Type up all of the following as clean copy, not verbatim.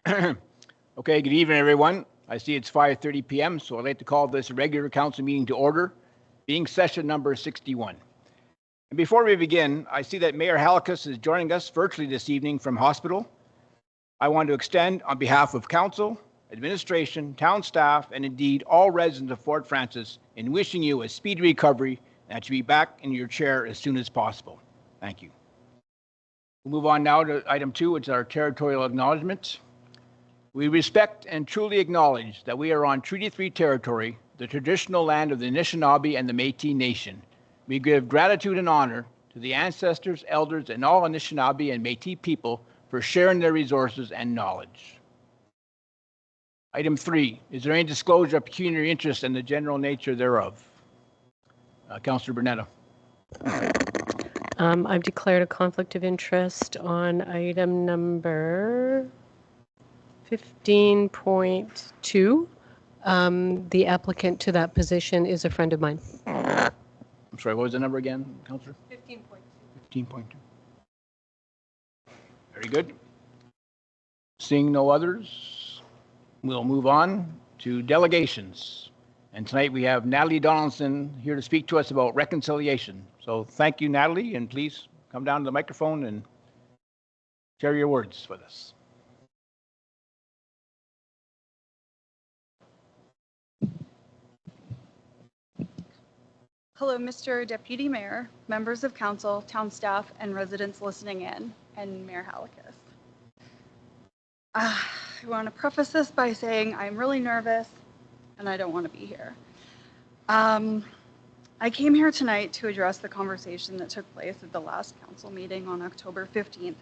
Okay, good evening, everyone. I see it's 5:30 p.m., so I'd like to call this regular council meeting to order, being session number 61. And before we begin, I see that Mayor Halikas is joining us virtually this evening from hospital. I want to extend, on behalf of council, administration, town staff, and indeed all residents of Fort Frances, in wishing you a speedy recovery and that you be back in your chair as soon as possible. Thank you. We'll move on now to item 2, which is our territorial acknowledgements. We respect and truly acknowledge that we are on Treaty 3 territory, the traditional land of the Anishinaabe and the Métis Nation. We give gratitude and honor to the ancestors, elders, and all Anishinaabe and Métis people for sharing their resources and knowledge. Item 3, is there any disclosure of pecuniary interest and the general nature thereof? Councillor Bernetta. I've declared a conflict of interest on item number 15.2. The applicant to that position is a friend of mine. I'm sorry, what was the number again, Councillor? 15.2. 15.2. Very good. Seeing no others, we'll move on to delegations. And tonight we have Natalie Donaldson here to speak to us about reconciliation. So thank you, Natalie, and please come down to the microphone and share your words with us. Hello, Mr. Deputy Mayor, members of council, town staff, and residents listening in, and Mayor Halikas. I want to preface this by saying I'm really nervous and I don't want to be here. I came here tonight to address the conversation that took place at the last council meeting on October 15th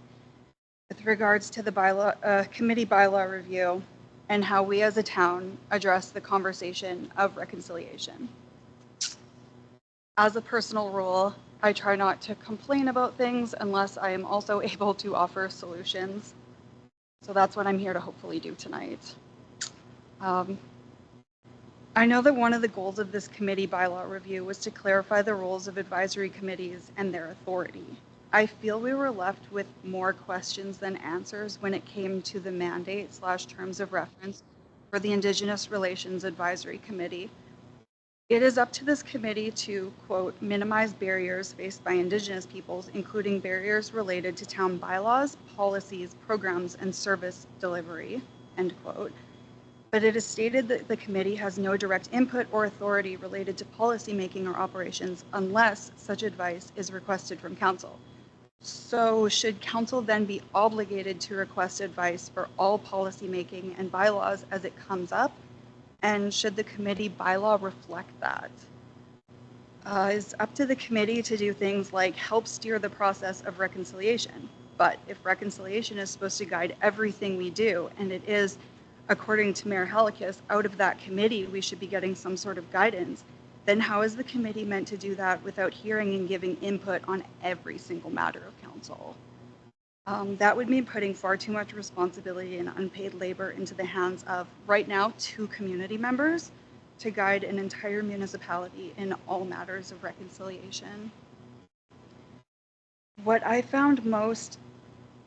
with regards to the committee bylaw review and how we as a town address the conversation of reconciliation. As a personal rule, I try not to complain about things unless I am also able to offer solutions. So that's what I'm here to hopefully do tonight. I know that one of the goals of this committee bylaw review was to clarify the roles of advisory committees and their authority. I feel we were left with more questions than answers when it came to the mandate/terms of reference for the Indigenous Relations Advisory Committee. It is up to this committee to, quote, minimize barriers faced by Indigenous peoples, including barriers related to town bylaws, policies, programs, and service delivery, end quote. But it is stated that the committee has no direct input or authority related to policymaking or operations unless such advice is requested from council. So should council then be obligated to request advice for all policymaking and bylaws as it comes up? And should the committee bylaw reflect that? It's up to the committee to do things like help steer the process of reconciliation. But if reconciliation is supposed to guide everything we do, and it is, according to Mayor Halikas, out of that committee, we should be getting some sort of guidance, then how is the committee meant to do that without hearing and giving input on every single matter of council? That would mean putting far too much responsibility and unpaid labor into the hands of, right now, 2 community members to guide an entire municipality in all matters of reconciliation. What I found most,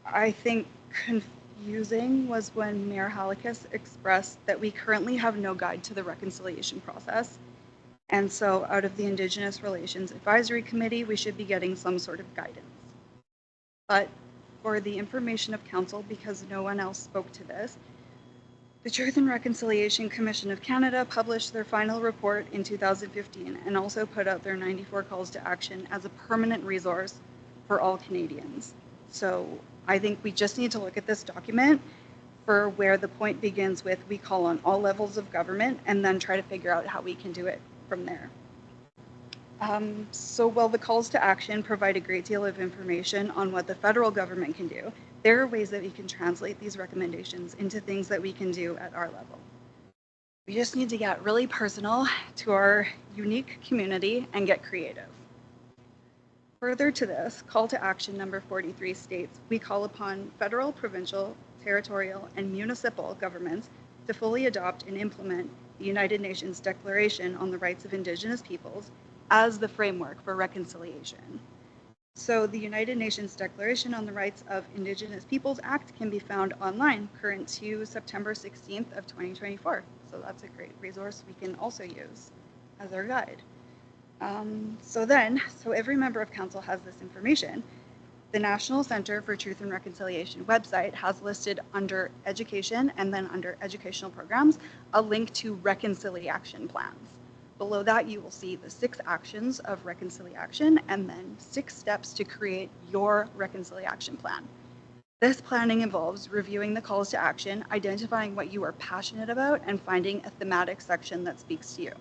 I think, confusing was when Mayor Halikas expressed that we currently have no guide to the reconciliation process. And so out of the Indigenous Relations Advisory Committee, we should be getting some sort of guidance. But for the information of council, because no one else spoke to this, the Truth and Reconciliation Commission of Canada published their final report in 2015 and also put out their 94 calls to action as a permanent resource for all Canadians. So I think we just need to look at this document for where the point begins with we call on all levels of government and then try to figure out how we can do it from there. So while the calls to action provide a great deal of information on what the federal government can do, there are ways that we can translate these recommendations into things that we can do at our level. We just need to get really personal to our unique community and get creative. Further to this, call to action number 43 states, we call upon federal, provincial, territorial, and municipal governments to fully adopt and implement the United Nations Declaration on the Rights of Indigenous Peoples as the framework for reconciliation. So the United Nations Declaration on the Rights of Indigenous Peoples Act can be found online, current to September 16th of 2024. So that's a great resource we can also use as our guide. So every member of council has this information. The National Center for Truth and Reconciliation website has listed under education and then under educational programs, a link to reconciliation plans. Below that, you will see the 6 actions of reconciliation and then 6 steps to create your reconciliation plan. This planning involves reviewing the calls to action, identifying what you are passionate about, and finding a thematic section that speaks to you.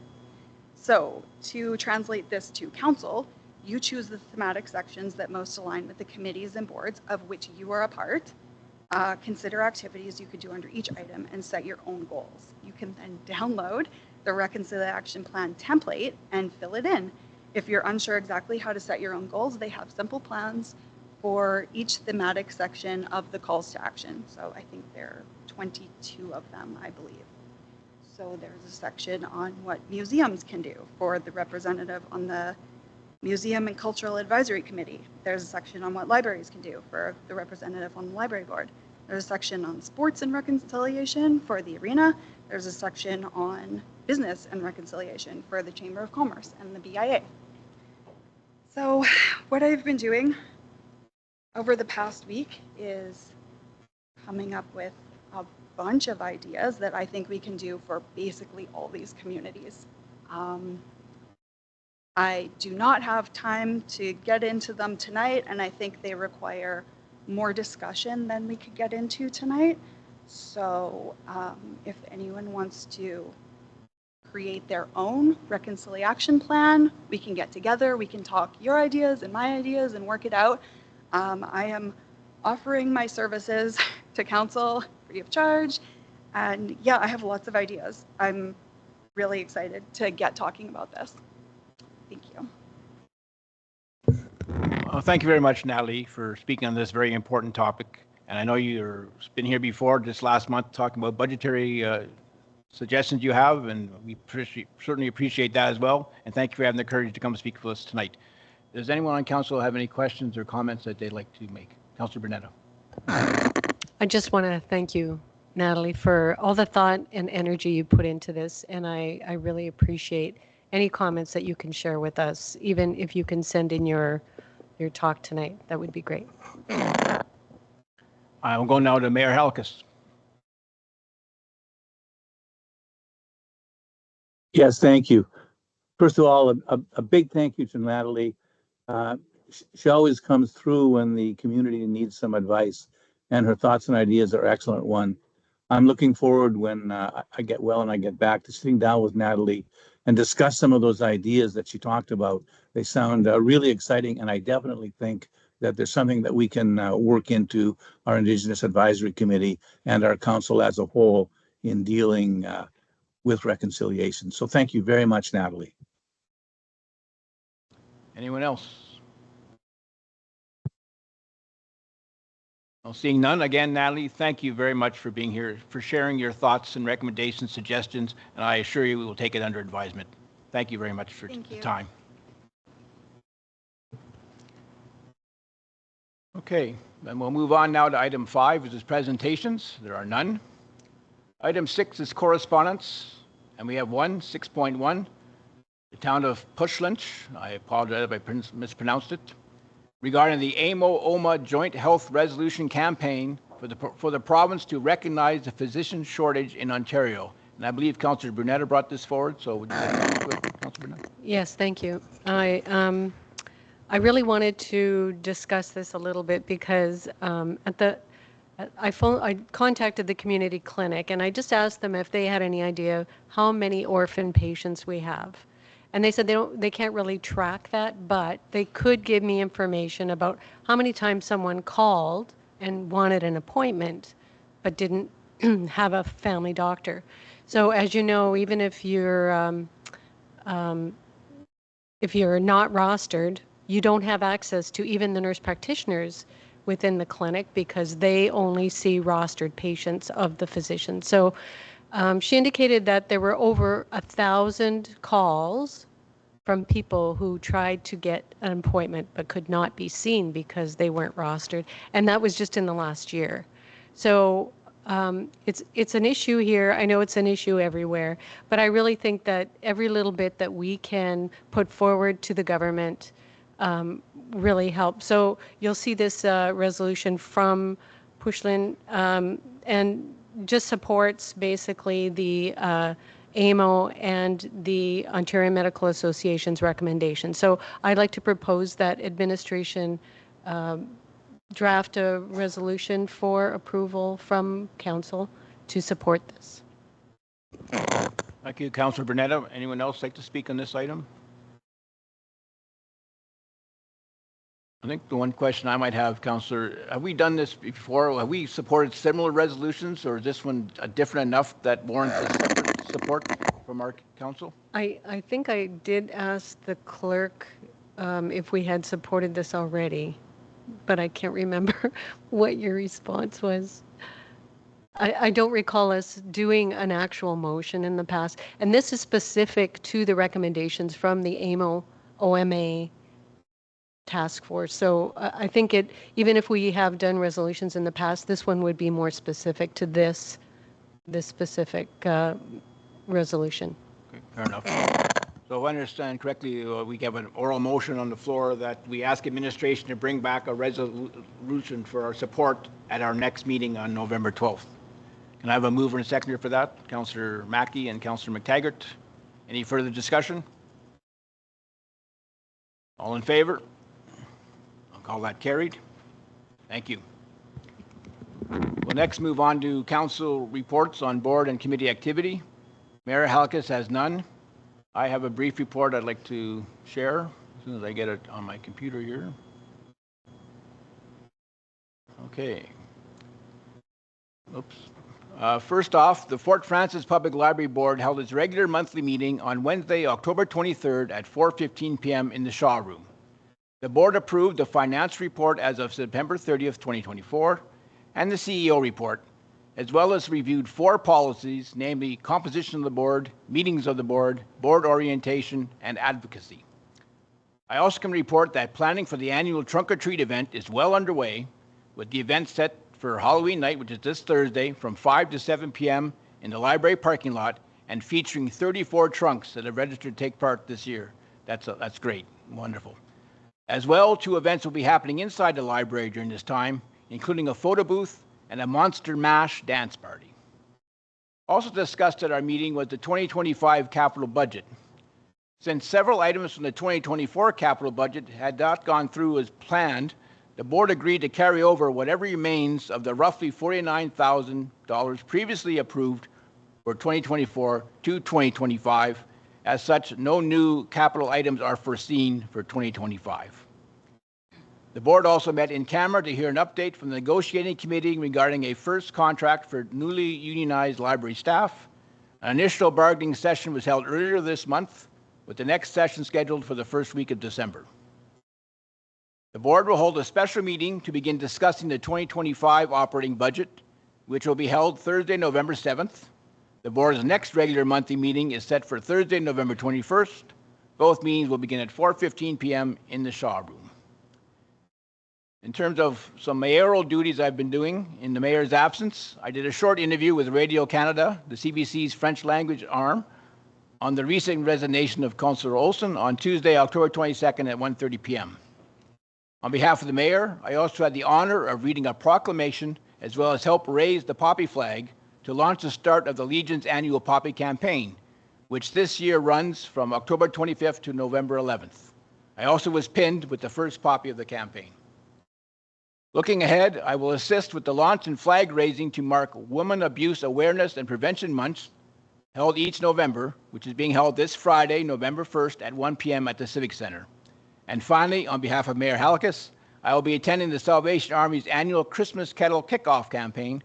So to translate this to council, you choose the thematic sections that most align with the committees and boards of which you are a part. Consider activities you could do under each item and set your own goals. You can then download the reconciliation plan template and fill it in. If you're unsure exactly how to set your own goals, they have simple plans for each thematic section of the calls to action. So I think there are 22 of them, I believe. So there's a section on what museums can do for the representative on the Museum and Cultural Advisory Committee. There's a section on what libraries can do for the representative on the library board. There's a section on sports and reconciliation for the arena. There's a section on business and reconciliation for the Chamber of Commerce and the BIA. So what I've been doing over the past week is coming up with a bunch of ideas that I think we can do for basically all these communities. I do not have time to get into them tonight, and I think they require more discussion than we could get into tonight. So if anyone wants to create their own reconciliation plan, we can get together, we can talk your ideas and my ideas and work it out. I am offering my services to council free of charge. And yeah, I have lots of ideas. I'm really excited to get talking about this. Thank you. Thank you very much, Natalie, for speaking on this very important topic. And I know you've been here before this last month talking about budgetary suggestions you have, and we certainly appreciate that as well. And thank you for having the courage to come speak with us tonight. Does anyone on council have any questions or comments that they'd like to make? Councillor Brunetto. I just want to thank you, Natalie, for all the thought and energy you put into this. And I really appreciate any comments that you can share with us, even if you can send in your talk tonight. That would be great. I will go now to Mayor Halkus. Yes, thank you. First of all, a big thank you to Natalie. She always comes through when the community needs some advice, and her thoughts and ideas are excellent one. I'm looking forward when I get well and I get back to sitting down with Natalie and discuss some of those ideas that she talked about. They sound really exciting, and I definitely think that there's something that we can work into our Indigenous Advisory Committee and our council as a whole in dealing with reconciliation. So thank you very much, Natalie. Anyone else? Well, seeing none, again, Natalie, thank you very much for being here, for sharing your thoughts and recommendations, suggestions, and I assure you we will take it under advisement. Thank you very much for the time. Okay, then we'll move on now to item 5, which is presentations. There are none. Item 6 is correspondence, and we have one, 6.1. The town of Pushlinch, I apologize if I mispronounced it, regarding the AMO-OMA Joint Health Resolution Campaign for the province to recognize the physician shortage in Ontario. And I believe Councillor Brunetto brought this forward, so would you like to do it, Councillor Brunetto? Yes, thank you. I really wanted to discuss this a little bit because I contacted the community clinic and I just asked them if they had any idea how many orphan patients we have. And they said they can't really track that, but they could give me information about how many times someone called and wanted an appointment, but didn't have a family doctor. So as you know, even if you're not rostered, you don't have access to even the nurse practitioners within the clinic because they only see rostered patients of the physician. So she indicated that there were over 1,000 calls from people who tried to get an appointment but could not be seen because they weren't rostered. And that was just in the last year. So it's an issue here. I know it's an issue everywhere, but I really think that every little bit that we can put forward to the government really helps. So you'll see this resolution from Pushlin and just supports basically the AMO and the Ontario Medical Association's recommendation. So I'd like to propose that administration draft a resolution for approval from council to support this. Thank you, Councillor Bernetta. Anyone else like to speak on this item? I think the one question I might have, Councillor, have we done this before? Have we supported similar resolutions, or is this one different enough that warrants a separate support from our council? I think I did ask the clerk if we had supported this already, but I can't remember what your response was. I don't recall us doing an actual motion in the past, and this is specific to the recommendations from the AMO OMA task force. So I think even if we have done resolutions in the past, this one would be more specific to this specific resolution. Okay, fair enough. So if I understand correctly, we have an oral motion on the floor that we ask administration to bring back a resolution for our support at our next meeting on November 12th. Can I have a mover and seconder for that? Councillor Mackey and Councillor McTaggart. Any further discussion? All in favor? I'll call that carried. Thank you. We'll next move on to council reports on board and committee activity. Mayor Halkus has none. I have a brief report I'd like to share as soon as I get it on my computer here. Okay. Oops. First off, the Fort Frances Public Library Board held its regular monthly meeting on Wednesday, October 23rd at 4:15 p.m. in the Shaw Room. The board approved the finance report as of September 30th, 2024, and the CEO report, as well as reviewed 4 policies, namely composition of the board, meetings of the board, board orientation, and advocacy. I also can report that planning for the annual Trunk or Treat event is well underway, with the event set for Halloween night, which is this Thursday, from 5 to 7 p.m. in the library parking lot, and featuring 34 trunks that have registered to take part this year. That's great, wonderful. As well, 2 events will be happening inside the library during this time, including a photo booth and a Monster Mash dance party. Also discussed at our meeting was the 2025 capital budget. Since several items from the 2024 capital budget had not gone through as planned, the board agreed to carry over whatever remains of the roughly $49,000 previously approved for 2024 to 2025. As such, no new capital items are foreseen for 2025. The board also met in camera to hear an update from the negotiating committee regarding a first contract for newly unionized library staff. An initial bargaining session was held earlier this month, with the next session scheduled for the first week of December. The board will hold a special meeting to begin discussing the 2025 operating budget, which will be held Thursday, November 7th. The board's next regular monthly meeting is set for Thursday, November 21st. Both meetings will begin at 4:15 p.m. in the Shaw Room. In terms of some mayoral duties I've been doing in the mayor's absence, I did a short interview with Radio Canada, the CBC's French language arm, on the recent resignation of Councillor Olson on Tuesday, October 22nd at 1:30 p.m. On behalf of the mayor, I also had the honor of reading a proclamation as well as help raise the poppy flag to launch the start of the Legion's annual poppy campaign, which this year runs from October 25th to November 11th. I also was pinned with the first poppy of the campaign. Looking ahead, I will assist with the launch and flag raising to mark Women Abuse Awareness and Prevention Month, held each November, which is being held this Friday, November 1st at 1 p.m. at the Civic Center. And finally, on behalf of Mayor Halkus, I will be attending the Salvation Army's annual Christmas Kettle Kickoff campaign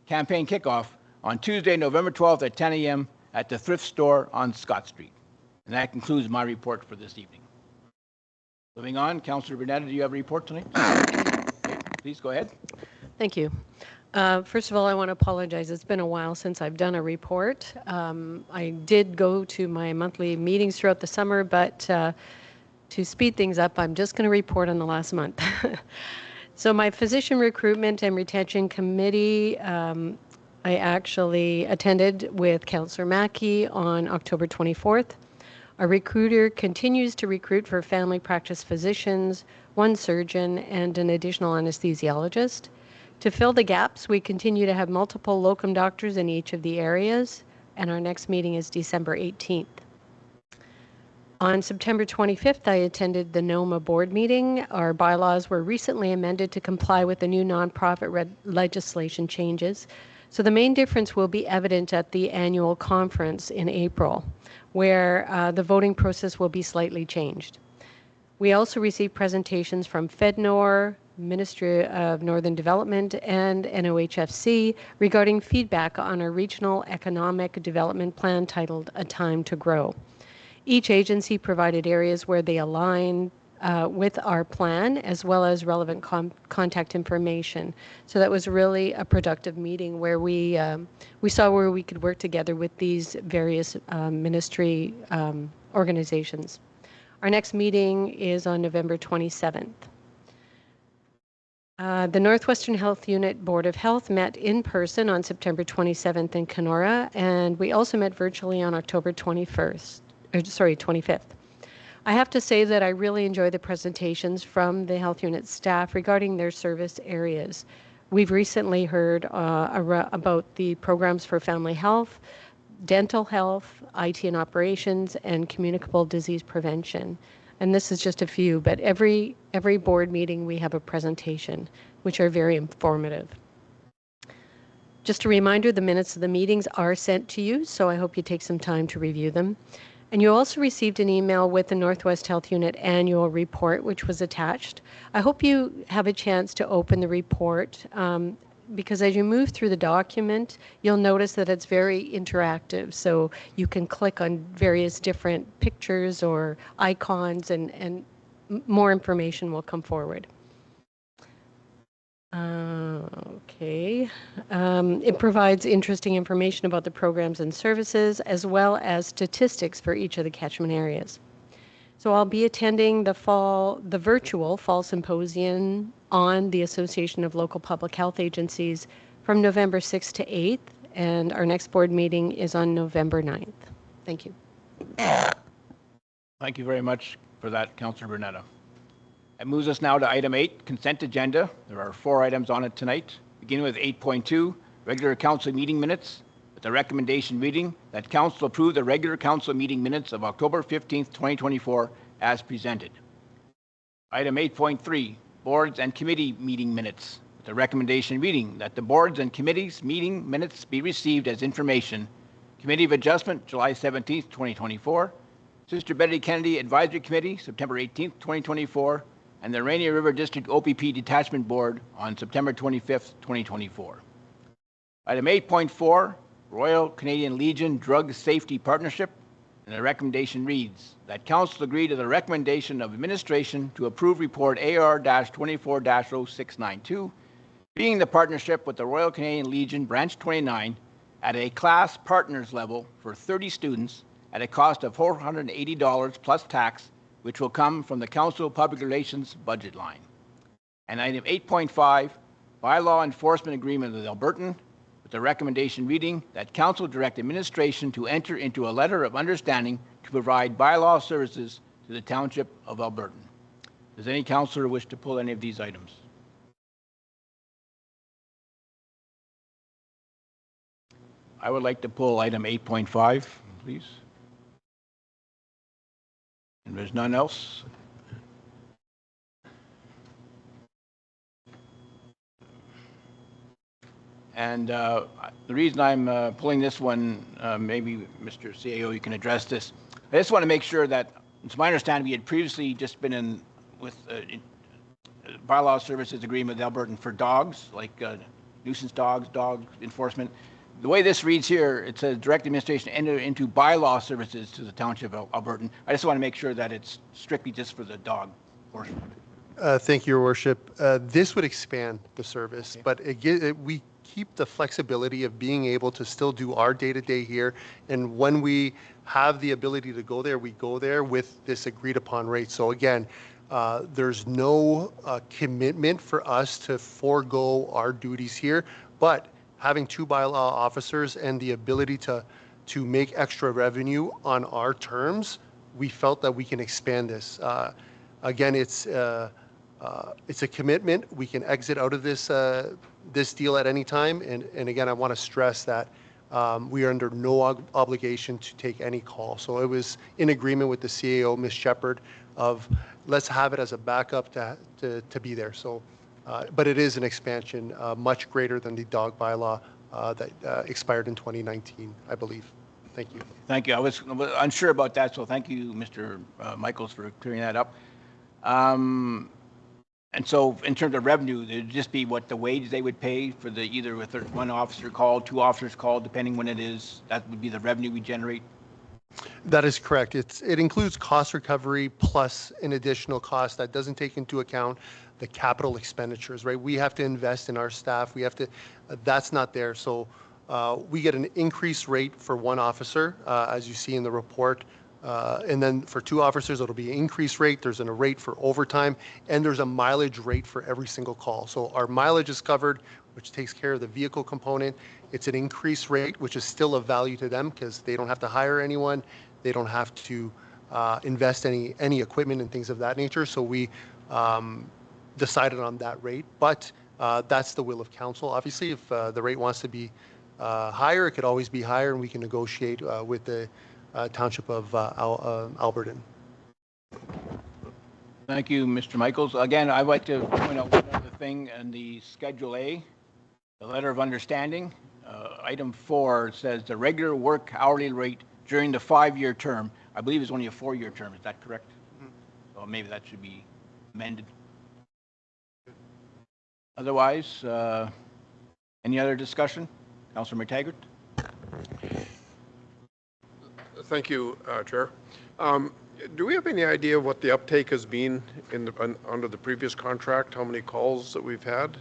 kickoff on Tuesday, November 12th at 10 a.m. at the Thrift Store on Scott Street. And that concludes my report for this evening. Moving on, Councillor Bernetta, do you have a report tonight? Okay, please go ahead. Thank you. First of all, I want to apologize. It's been a while since I've done a report. I did go to my monthly meetings throughout the summer, but to speed things up, I'm just going to report on the last month. So my physician recruitment and retention committee, I actually attended with Councillor Mackey on October 24th. Our recruiter continues to recruit for family practice physicians, one surgeon, and an additional anesthesiologist. To fill the gaps, we continue to have multiple locum doctors in each of the areas, and our next meeting is December 18th. On September 25th, I attended the NOMA board meeting. Our bylaws were recently amended to comply with the new nonprofit legislation changes. So the main difference will be evident at the annual conference in April, where the voting process will be slightly changed. We also received presentations from FedNor, Ministry of Northern Development, and NOHFC regarding feedback on our regional economic development plan titled A Time to Grow. Each agency provided areas where they align with our plan, as well as relevant contact information. So that was really a productive meeting where we saw where we could work together with these various ministry organizations. Our next meeting is on November 27th. The Northwestern Health Unit Board of Health met in person on September 27th in Kenora, and we also met virtually on October 25th. I have to say that I really enjoy the presentations from the health unit staff regarding their service areas. We've recently heard about the programs for family health, dental health, IT and operations, and communicable disease prevention. And this is just a few, but every board meeting we have a presentation, which are very informative. Just a reminder, the minutes of the meetings are sent to you, so I hope you take some time to review them. And you also received an email with the Northwest Health Unit annual report, which was attached. I hope you have a chance to open the report because as you move through the document, you'll notice that it's very interactive. So you can click on various different pictures or icons and more information will come forward. Okay. It provides interesting information about the programs and services, as well as statistics for each of the catchment areas. So I'll be attending the virtual fall symposium on the Association of Local Public Health Agencies from November 6th to 8th, and our next board meeting is on November 9th. Thank you. Thank you very much for that, Councillor Bernetta. It moves us now to item 8, consent agenda. There are 4 items on it tonight, beginning with 8.2, regular council meeting minutes, with the recommendation reading that council approve the regular council meeting minutes of October 15th, 2024 as presented. Item 8.3, boards and committee meeting minutes, with the recommendation reading that the boards and committees meeting minutes be received as information. Committee of Adjustment, July 17th, 2024. Sister Betty Kennedy Advisory Committee, September 18th, 2024. And the Rainier River District OPP Detachment Board on September 25th, 2024. Item 8.4, Royal Canadian Legion Drug Safety Partnership, and the recommendation reads that Council agree to the recommendation of administration to approve report AR-24-0692, being the partnership with the Royal Canadian Legion Branch 29 at a class partners level for 30 students at a cost of $480 plus tax, which will come from the Council Public Relations budget line. And item 8.5, bylaw enforcement agreement with Albertan, with the recommendation reading that Council direct administration to enter into a letter of understanding to provide bylaw services to the Township of Albertan. Does any councillor wish to pull any of these items? I would like to pull item 8.5, please. And there's none else. And the reason I'm pulling this one, maybe Mr. CAO, you can address this. I just want to make sure that, it's my understanding, we had previously just been in with bylaw services agreement with Albertan for dogs, like nuisance dogs, dog enforcement. The way this reads here, it says direct administration enter into bylaw services to the Township of Albertan. I just want to make sure that it's strictly just for the dog portion. Thank you, Your Worship. This would expand the service, okay. But we keep the flexibility of being able to still do our day-to-day here. And when we have the ability to go there, we go there with this agreed upon rate. So again, there's no commitment for us to forego our duties here, but having 2 bylaw officers and the ability to make extra revenue on our terms, we felt that we can expand this. Again, it's a commitment. We can exit out of this deal at any time. And again, I want to stress that we are under no obligation to take any call. So it was in agreement with the CAO, Ms. Shepard, of let's have it as a backup to be there. So, but it is an expansion much greater than the dog bylaw that expired in 2019, I believe. Thank you. Thank you. I was unsure about that, so thank you, Mr. Michaels, for clearing that up. And so in terms of revenue, it'd just be what the wage they would pay for the either with 1 officer called, 2 officers called, depending when it is. That would be the revenue we generate. That is correct. It includes cost recovery plus an additional cost that doesn't take into account the capital expenditures, right? We have to invest in our staff. We have to, that's not there. So we get an increased rate for 1 officer, as you see in the report. And then for 2 officers, it'll be an increased rate. There's a rate for overtime, and there's a mileage rate for every single call. So our mileage is covered, which takes care of the vehicle component. It's an increased rate, which is still of value to them because they don't have to hire anyone. They don't have to invest any equipment and things of that nature. So we decided on that rate, but that's the will of council. Obviously, if the rate wants to be higher, it could always be higher, and we can negotiate with the Township of Alberton. Thank you, Mr. Michaels. Again, I'd like to point out one other thing in the Schedule A, the letter of understanding. Item 4 says the regular work hourly rate during the 5-year term. I believe it's only a 4-year term. Is that correct? So maybe that should be amended. Otherwise, any other discussion? Councilor McTaggart? Thank you, Chair. Do we have any idea what the uptake has been under the previous contract? How many calls that we've had?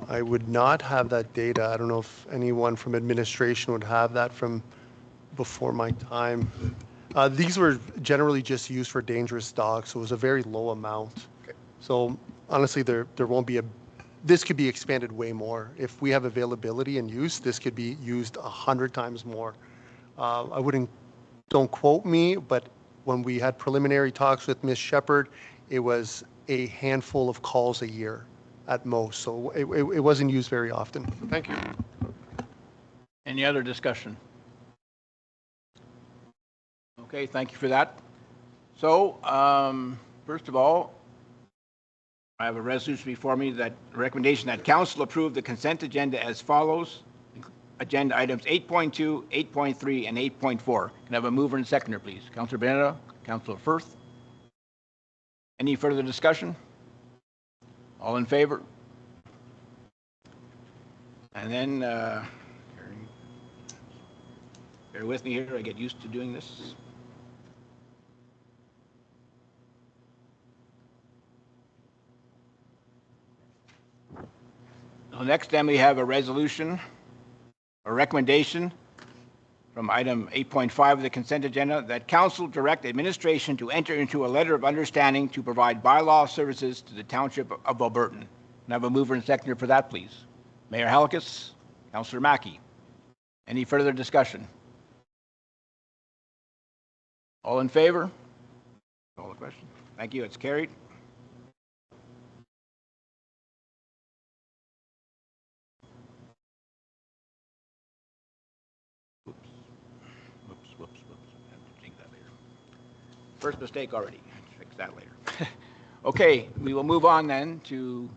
I would not have that data. I don't know if anyone from administration would have that from before my time. These were generally just used for dangerous dogs, so it was a very low amount. Okay. So honestly, there won't be this could be expanded way more. If we have availability and use, this could be used 100 times more. Don't quote me, but when we had preliminary talks with Ms. Shepard, it was a handful of calls a year at most. So it wasn't used very often. Thank you. Any other discussion? Okay, thank you for that. So, first of all, I have a resolution before me that recommendation that council approve the consent agenda as follows. Agenda items 8.2, 8.3, and 8.4. Can I have a mover and seconder, please? Councilor Benetta, Councilor Firth. Any further discussion? All in favor? And then, bear with me here, I get used to doing this. Now, next then we have a resolution, a recommendation from item 8.5 of the consent agenda that council direct administration to enter into a letter of understanding to provide bylaw services to the Township of Alberton. Can I have a mover and seconder for that, please? Mayor Halakis, Councillor Mackey. Any further discussion? All in favor? Call the question. Thank you. It's carried. Whoops. I have to change that later. First mistake already. Fix that later. Okay, we will move on then to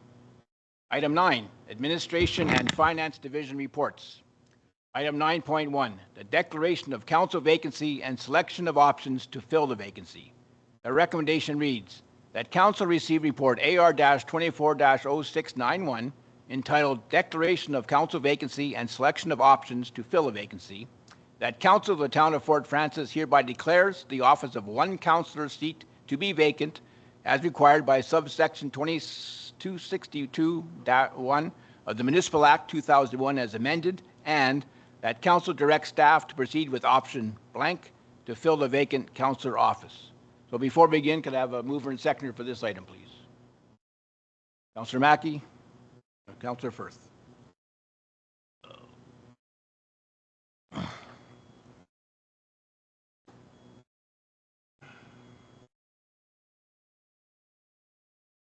item 9, Administration and Finance Division reports. Item 9.1, the declaration of council vacancy and selection of options to fill the vacancy. The recommendation reads that council receive report AR-24-0691 entitled Declaration of Council Vacancy and Selection of Options to Fill a Vacancy. That council of the town of Fort Frances hereby declares the office of one councillor seat to be vacant as required by subsection 26 262-1 of the Municipal Act 2001 as amended, and that council directs staff to proceed with option blank to fill the vacant councillor office. So before we begin, could I have a mover and seconder for this item, please? Councillor Mackey, Councillor Firth.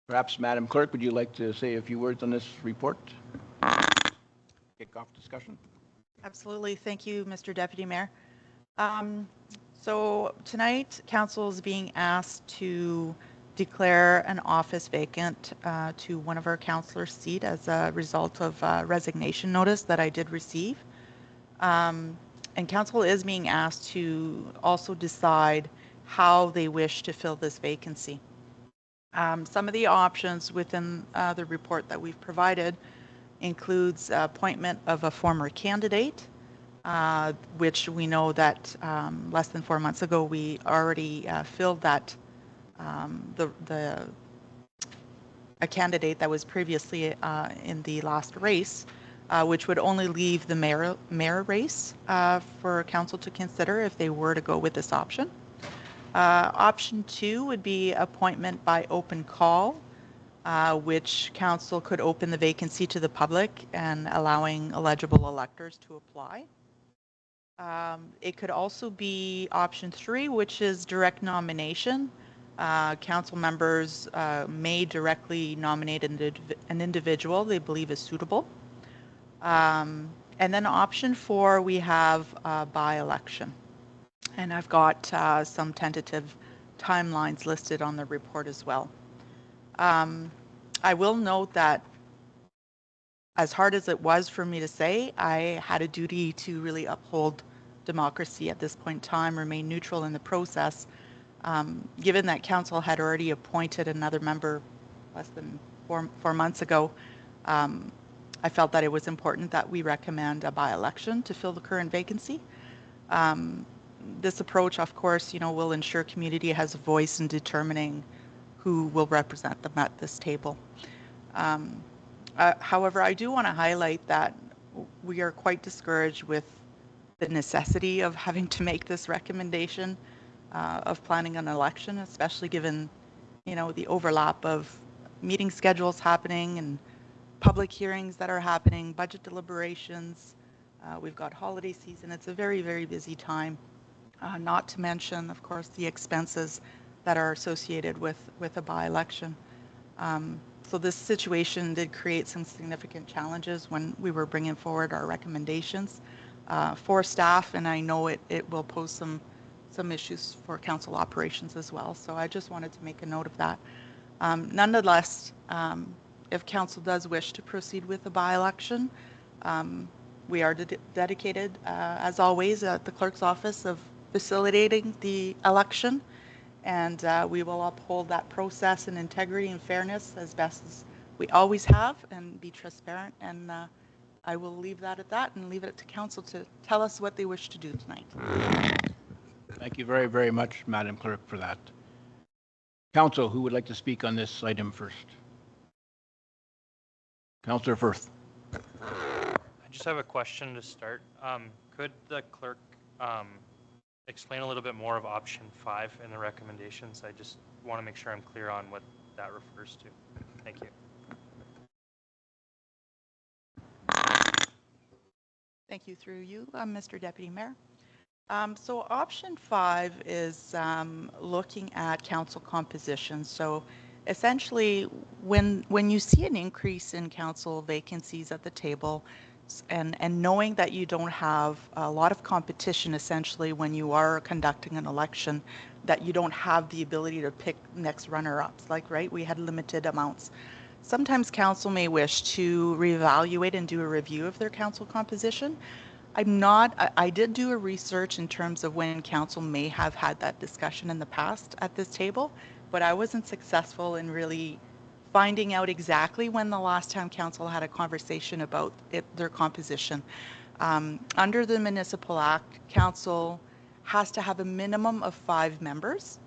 Perhaps, Madam Clerk, would you like to say a few words on this report? Kick off discussion. Absolutely. Thank you, Mr. Deputy Mayor. So tonight, council is being asked to declare an office vacant to one of our councillors' seat as a result of a resignation notice that I did receive. And council is being asked to also decide how they wish to fill this vacancy. Some of the options within the report that we've provided includes appointment of a former candidate, which we know that less than 4 months ago we already filled that a candidate that was previously in the last race, which would only leave the mayor race for council to consider if they were to go with this option. Option 2 would be appointment by open call, which council could open the vacancy to the public and allowing eligible electors to apply. It could also be option 3, which is direct nomination. Council members may directly nominate an individual they believe is suitable. And then option 4, we have by-election. And I've got some tentative timelines listed on the report as well. I will note that as hard as it was for me to say, I had a duty to really uphold democracy at this point in time, remain neutral in the process. Given that council had already appointed another member less than four months ago, I felt that it was important that we recommend a by-election to fill the current vacancy. This approach, of course, will ensure community has a voice in determining who will represent them at this table. However, I do want to highlight that we are quite discouraged with the necessity of having to make this recommendation of planning an election, especially given, the overlap of meeting schedules happening and public hearings that are happening, budget deliberations. We've got holiday season. It's a very, very busy time. Not to mention, of course, the expenses that are associated with a by-election. So this situation did create some significant challenges when we were bringing forward our recommendations for staff, and I know it will pose some issues for council operations as well. So I just wanted to make a note of that. Nonetheless, if council does wish to proceed with the by-election, we are dedicated, as always, at the clerk's office of facilitating the election, and we will uphold that process and integrity and fairness as best as we always have and be transparent. And I will leave that at that and leave it to council to tell us what they wish to do tonight. Thank you very, very much, Madam Clerk, for that. Council, who would like to speak on this item first? Councillor Firth. I just have a question to start. Could the clerk explain a little bit more of option 5 in the recommendations? I just want to make sure I'm clear on what that refers to. Thank you. Thank you. Through you, Mr. Deputy Mayor. So option 5 is looking at council composition. So essentially, when you see an increase in council vacancies at the table, and knowing that you don't have a lot of competition essentially when you are conducting an election, that you don't have the ability to pick next runner-ups, right? We had limited amounts. Sometimes council may wish to reevaluate and do a review of their council composition. I did do a research in terms of when council may have had that discussion in the past at this table, but I wasn't successful in really finding out exactly when the last time council had a conversation about their composition. Under the Municipal Act, council has to have a minimum of 5 members.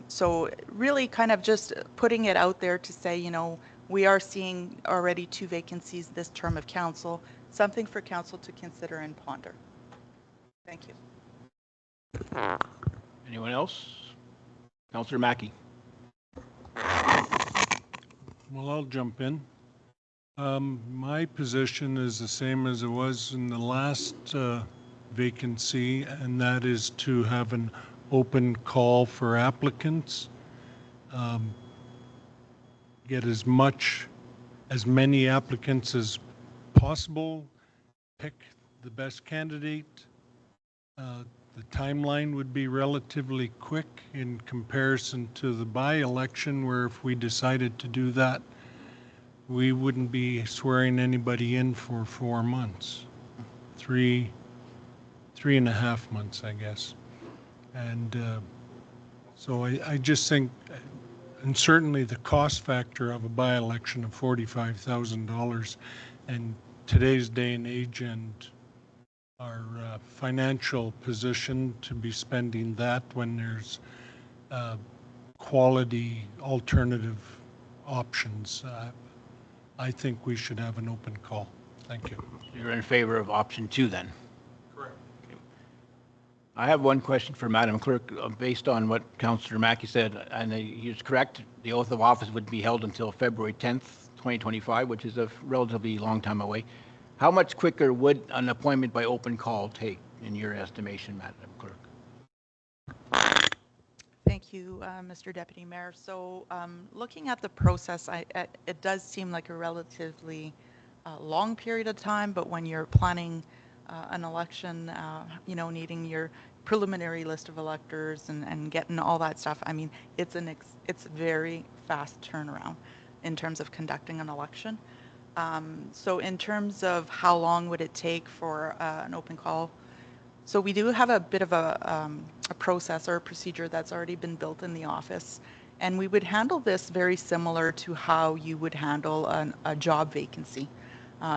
So really kind of just putting it out there to say, you know, we are seeing already 2 vacancies this term of council, something for council to consider and ponder. Thank you. Anyone else? Councillor Mackey. Well, I'll jump in. My position is the same as it was in the last vacancy, and that is to have an open call for applicants. Get as many applicants as possible, pick the best candidate. The timeline would be relatively quick in comparison to the by-election, where if we decided to do that, we wouldn't be swearing anybody in for 4 months, 3.5 months, I guess. And so I just think, and certainly the cost factor of a by-election of $45,000 and today's day and age and our financial position to be spending that when there's quality alternative options. I think we should have an open call. Thank you. You're in favor of option 2 then? Correct. Okay. I have one question for Madam Clerk, based on what Councillor Mackey said, and he is correct. The oath of office would be held until February 10th, 2025, which is a relatively long time away. How much quicker would an appointment by open call take, in your estimation, Madam Clerk? Thank you, Mr. Deputy Mayor. So looking at the process, it does seem like a relatively long period of time, but when you're planning an election, you know, needing your preliminary list of electors and getting all that stuff, I mean, it's a very fast turnaround in terms of conducting an election. So in terms of how long would it take for an open call, so we do have a bit of a process or a procedure that's already been built in the office, and we would handle this very similar to how you would handle a job vacancy.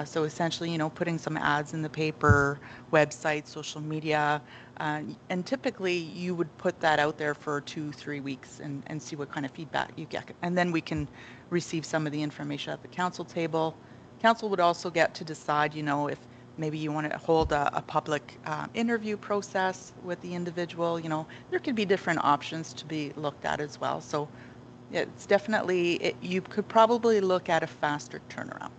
So essentially, you know, putting some ads in the paper, website, social media, and typically you would put that out there for 2-3 weeks and see what kind of feedback you get. And then we can receive some of the information at the council table. Council would also get to decide, you know, if maybe you want to hold a public interview process with the individual. You know, there could be different options to be looked at as well. So it's definitely, you could probably look at a faster turnaround.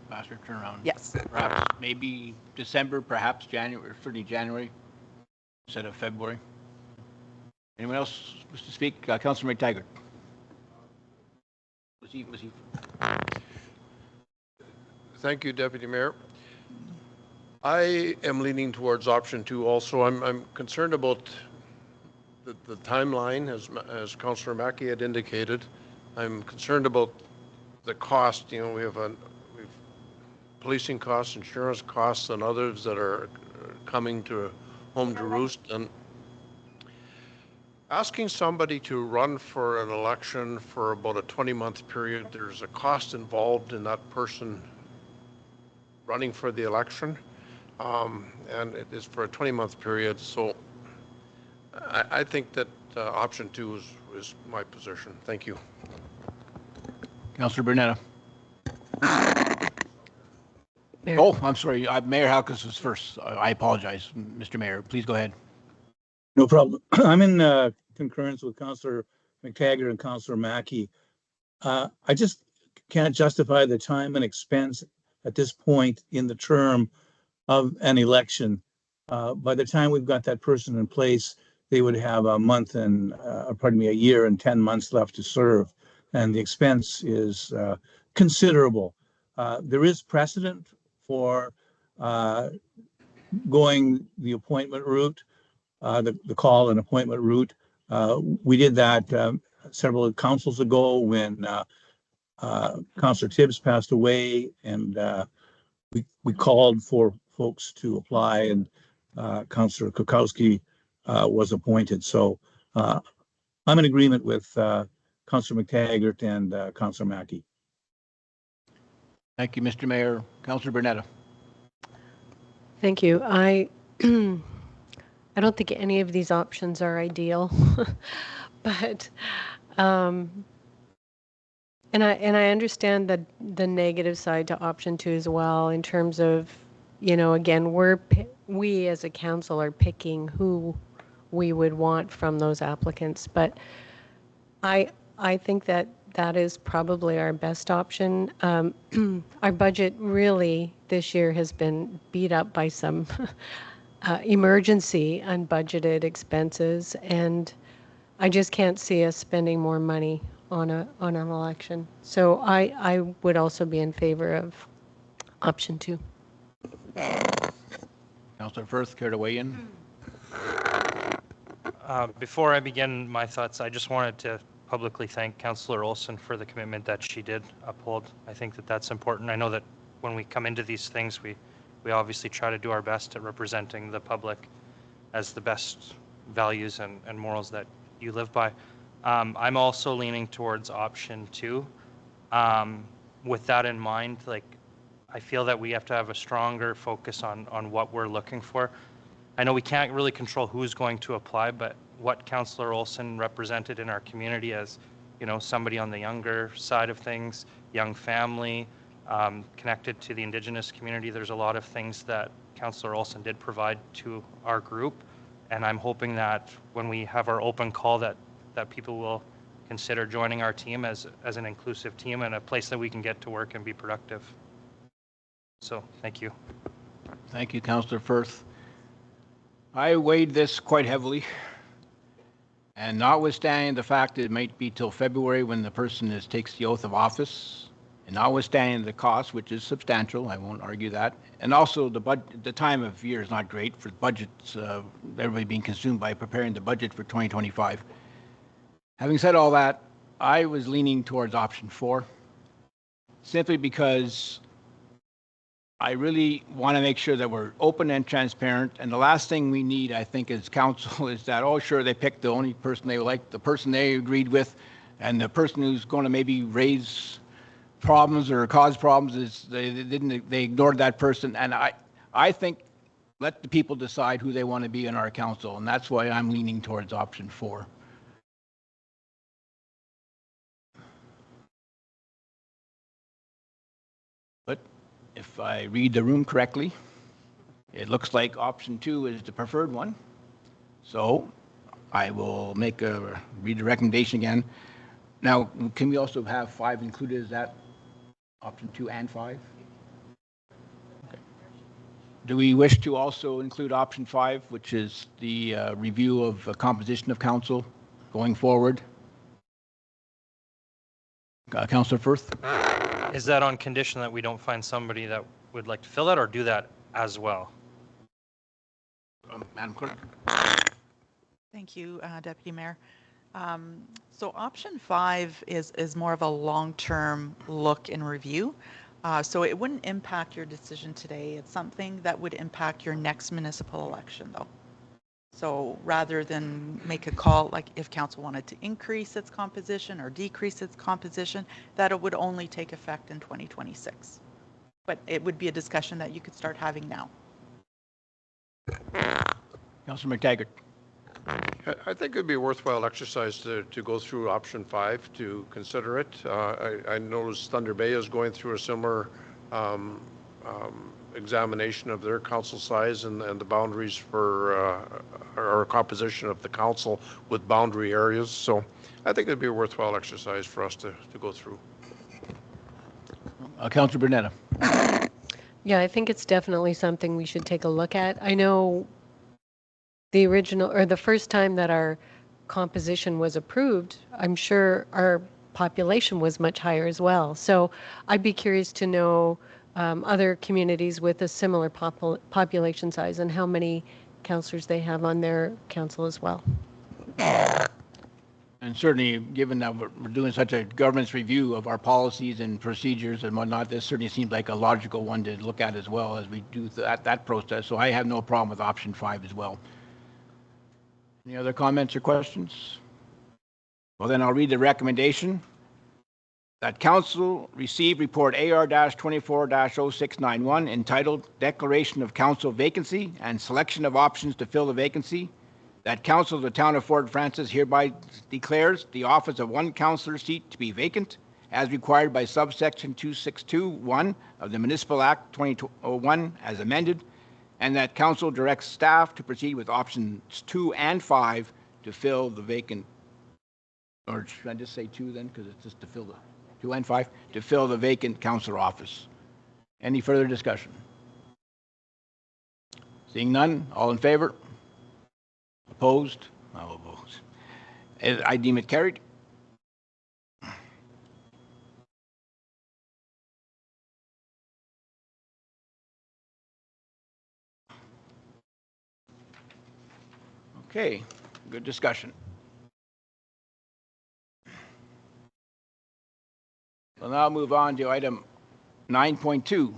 Faster turnaround? Yes. Perhaps maybe December, perhaps January, certainly January, instead of February. Anyone else wish to speak? Councilor McTaggart. Was he? Thank you, Deputy Mayor. I am leaning towards option 2 also. I'm concerned about the timeline, as Councillor Mackey had indicated. I'm concerned about the cost. You know, we've policing costs, insurance costs, and others that are coming to home to roost. And asking somebody to run for an election for about a 20-month period, there's a cost involved in that person running for the election, and it is for a 20-month period. So I think that option 2 is my position. Thank you. Councillor Bernetta. Mayor. Oh, I'm sorry. Mayor Halkus was first. I apologize, Mr. Mayor. Please go ahead. No problem. I'm in concurrence with Councillor McTaggart and Councillor Mackey. I just can't justify the time and expense at this point in the term of an election. By the time we've got that person in place, they would have a year and 10 months left to serve. And the expense is considerable. There is precedent for going the appointment route, the call and appointment route. We did that several councils ago when Councillor Tibbs passed away, and we called for folks to apply, and Councillor Kukowski was appointed. So I'm in agreement with Councillor McTaggart and Councillor Mackey. Thank you, Mr. Mayor. Councillor Bernetta. Thank you. I don't think any of these options are ideal, but, and I understand the negative side to option 2 as well in terms of, again, we as a council are picking who we would want from those applicants, but I think that that is probably our best option. Our budget really this year has been beat up by some emergency unbudgeted expenses, and I just can't see us spending more money on an election. So I would also be in favor of option 2. Councillor Firth, care to weigh in? Before I begin my thoughts, I just wanted to publicly thank Councillor Olson for the commitment that she did uphold. I think that that's important. I know that when we come into these things, we obviously try to do our best at representing the public as the best values and morals that you live by. I'm also leaning towards option 2. With that in mind, I feel that we have to have a stronger focus on what we're looking for. I know we can't really control who's going to apply, but what Councillor Olson represented in our community as, somebody on the younger side of things, young family, connected to the Indigenous community, there's a lot of things that Councillor Olson did provide to our group, and I'm hoping that when we have our open call that people will consider joining our team as an inclusive team and a place that we can get to work and be productive. So, thank you. Thank you, Councillor Firth. I weighed this quite heavily, and notwithstanding the fact that it might be till February when the person takes the oath of office, and notwithstanding the cost, which is substantial, I won't argue that, and also the time of year is not great for budgets, everybody being consumed by preparing the budget for 2025. Having said all that, I was leaning towards option 4, simply because I really want to make sure that we're open and transparent. And the last thing we need, I think, as council is that, oh, sure, they picked the only person they liked, the person they agreed with, and the person who's going to maybe raise problems or cause problems is they ignored that person. And I think let the people decide who they want to be in our council. And that's why I'm leaning towards option 4. But if I read the room correctly, it looks like option 2 is the preferred one. So I will read the recommendation again. Now, can we also have 5 included? Is that option 2 and 5? Okay. Do we wish to also include option 5, which is the review of composition of council going forward? Councillor Firth? Is that on condition that we don't find somebody that would like to fill that, or do that as well? Madam Clerk? Thank you, Deputy Mayor. So option 5 is more of a long-term look and review. So it wouldn't impact your decision today. It's something that would impact your next municipal election, though. So rather than make a call, like if council wanted to increase its composition or decrease its composition, that it would only take effect in 2026. But it would be a discussion that you could start having now. Councillor McTaggart? I think it'd be a worthwhile exercise to go through option 5 to consider it. I noticed Thunder Bay is going through a similar examination of their council size and the boundaries for or composition of the council with boundary areas. So I think it'd be a worthwhile exercise for us to go through. Councillor Bernetta? Yeah, I think it's definitely something we should take a look at. I know the original, or the first time that our composition was approved, I'm sure our population was much higher as well. So I'd be curious to know other communities with a similar population size and how many councillors they have on their council as well. And certainly, given that we're doing such a governance review of our policies and procedures and whatnot, this certainly seems like a logical one to look at as well as we do that process. So I have no problem with option 5 as well. Any other comments or questions? Well, then I'll read the recommendation. that council receive report AR-24-0691 entitled Declaration of Council Vacancy and Selection of Options to Fill the Vacancy, that council of the town of Fort Frances hereby declares the office of one councillor seat to be vacant as required by subsection 2621 of the Municipal Act 2001 as amended, and that council directs staff to proceed with options 2 and 5 to fill the vacant, or should I just say 2 then, because it's just to fill the 2 and 5, to fill the vacant councillor office. Any further discussion? Seeing none, all in favor? Opposed? I'll oppose. I deem it carried. Okay, good discussion. We'll now move on to item 9.2,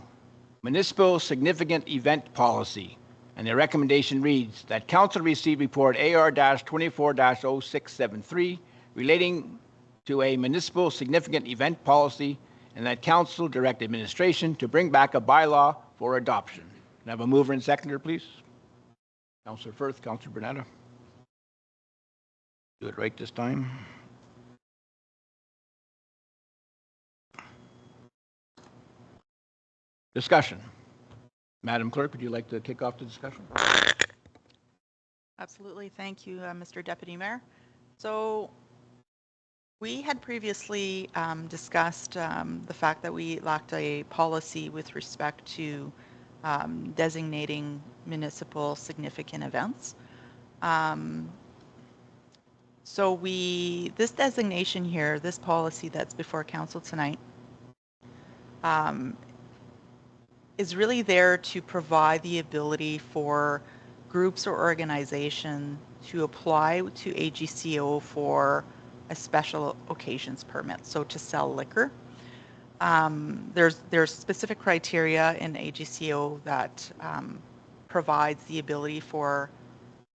Municipal Significant Event Policy. And the recommendation reads that council receive report AR-24-0673 relating to a municipal significant event policy, and that council direct administration to bring back a bylaw for adoption. Can I have a mover and seconder, please? Councillor Firth, Councillor Bernetta. Do it right this time. Discussion. Madam Clerk, would you like to kick off the discussion? Absolutely. Thank you, Mr. Deputy Mayor. So we had previously discussed the fact that we lacked a policy with respect to designating municipal significant events. So this designation here, this policy that's before council tonight, is really there to provide the ability for groups or organizations to apply to AGCO for a special occasions permit, so to sell liquor. There's specific criteria in AGCO that provides the ability for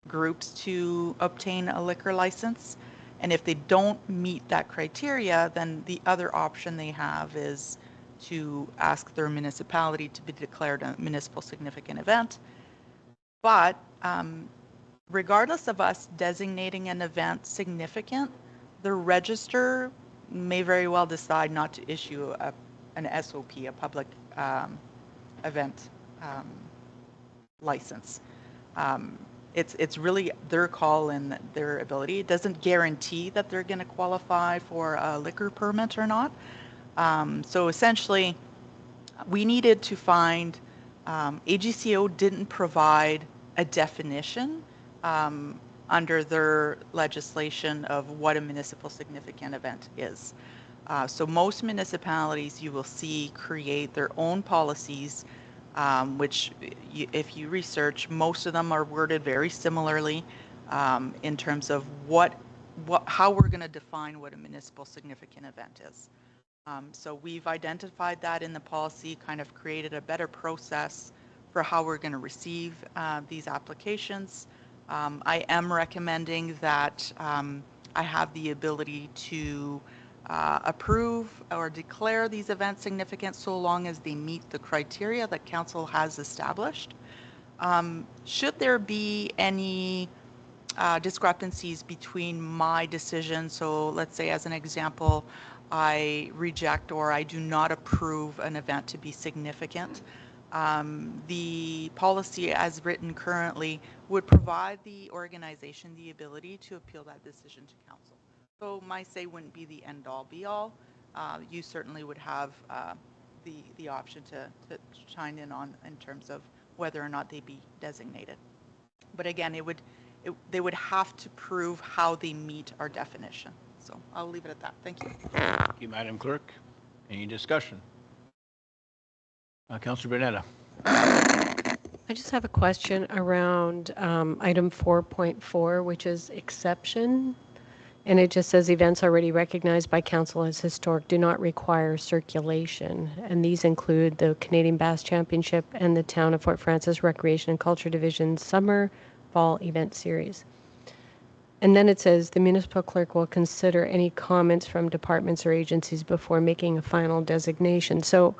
groups to obtain a liquor license, and if they don't meet that criteria, then the other option they have is to ask their municipality to be declared a municipal significant event. But regardless of us designating an event significant, the register may very well decide not to issue an SOP, a public event license. It's really their call and their ability. It doesn't guarantee that they're going to qualify for a liquor permit or not. So essentially, we needed to find, AGCO didn't provide a definition under their legislation of what a municipal significant event is. So most municipalities you will see create their own policies, which if you research, most of them are worded very similarly in terms of how we're going to define what a municipal significant event is. So we've identified that in the policy, kind of created a better process for how we're going to receive these applications. I am recommending that I have the ability to approve or declare these events significant so long as they meet the criteria that council has established. Should there be any discrepancies between my decision, so let's say as an example, I reject or I do not approve an event to be significant, the policy as written currently would provide the organization the ability to appeal that decision to council. So my say wouldn't be the end all be all. You certainly would have the option to chime in on in terms of whether or not they be designated. But again, they would have to prove how they meet our definition. So I'll leave it at that. Thank you. Thank you, Madam Clerk. Any discussion? Councillor Bernetta. I just have a question around item 4.4, which is exception. And it just says events already recognized by council as historic do not require circulation. And these include the Canadian Bass Championship and the Town of Fort Frances Recreation and Culture Division Summer Fall Event Series. And then it says the municipal clerk will consider any comments from departments or agencies before making a final designation. So,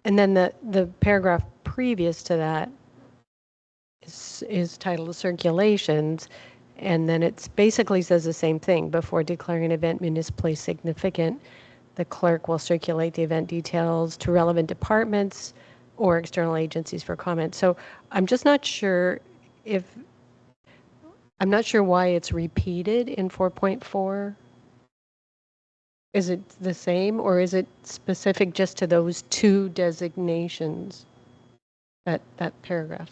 and then the paragraph previous to that is titled circulations. And then it's basically says the same thing. Before declaring an event municipally significant, the clerk will circulate the event details to relevant departments or external agencies for comment. So I'm just not sure I'm not sure why it's repeated in 4.4. Is it the same, or is it specific just to those two designations, that paragraph?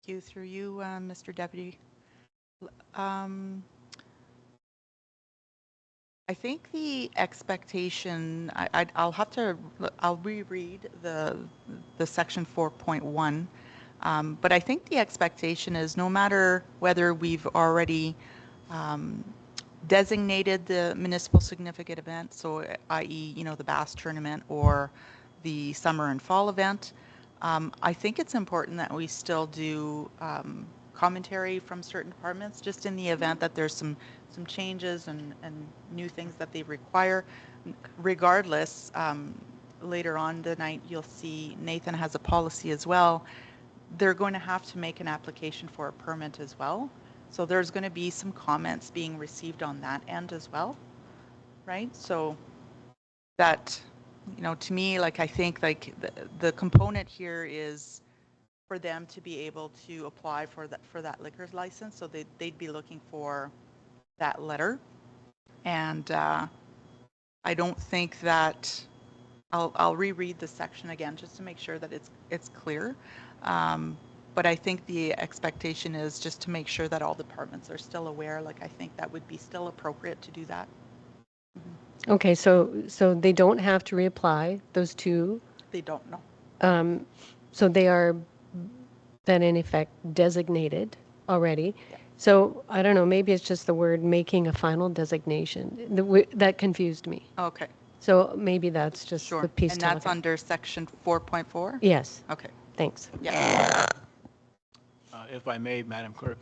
Through you, Mr. Deputy. I think the expectation, I'll reread the section 4.1. But I think the expectation is no matter whether we've already designated the municipal significant event, so i.e., the Bass tournament or the summer and fall event, I think it's important that we still do commentary from certain departments, just in the event that there's some changes and new things that they require. Regardless, later on tonight, you'll see Nathan has a policy as well. They're going to have to make an application for a permit as well. So there's going to be some comments being received on that end as well, right? So that, to me, I think the component here is for them to be able to apply for that liquor license. So they'd be looking for that letter. And I don't think that, I'll reread the section again just to make sure that it's clear. But I think the expectation is just to make sure that all departments are still aware. I think that would be still appropriate to do that. Okay, so they don't have to reapply, those two. They don't know. So they are then in effect designated already. Yeah. So I don't know, maybe it's just the word making a final designation. That confused me. Okay. So maybe that's just Sure. the piece And to that's look at. under section 4.4? Yes, Okay. thanks. Yeah. If I may, Madam Clerk,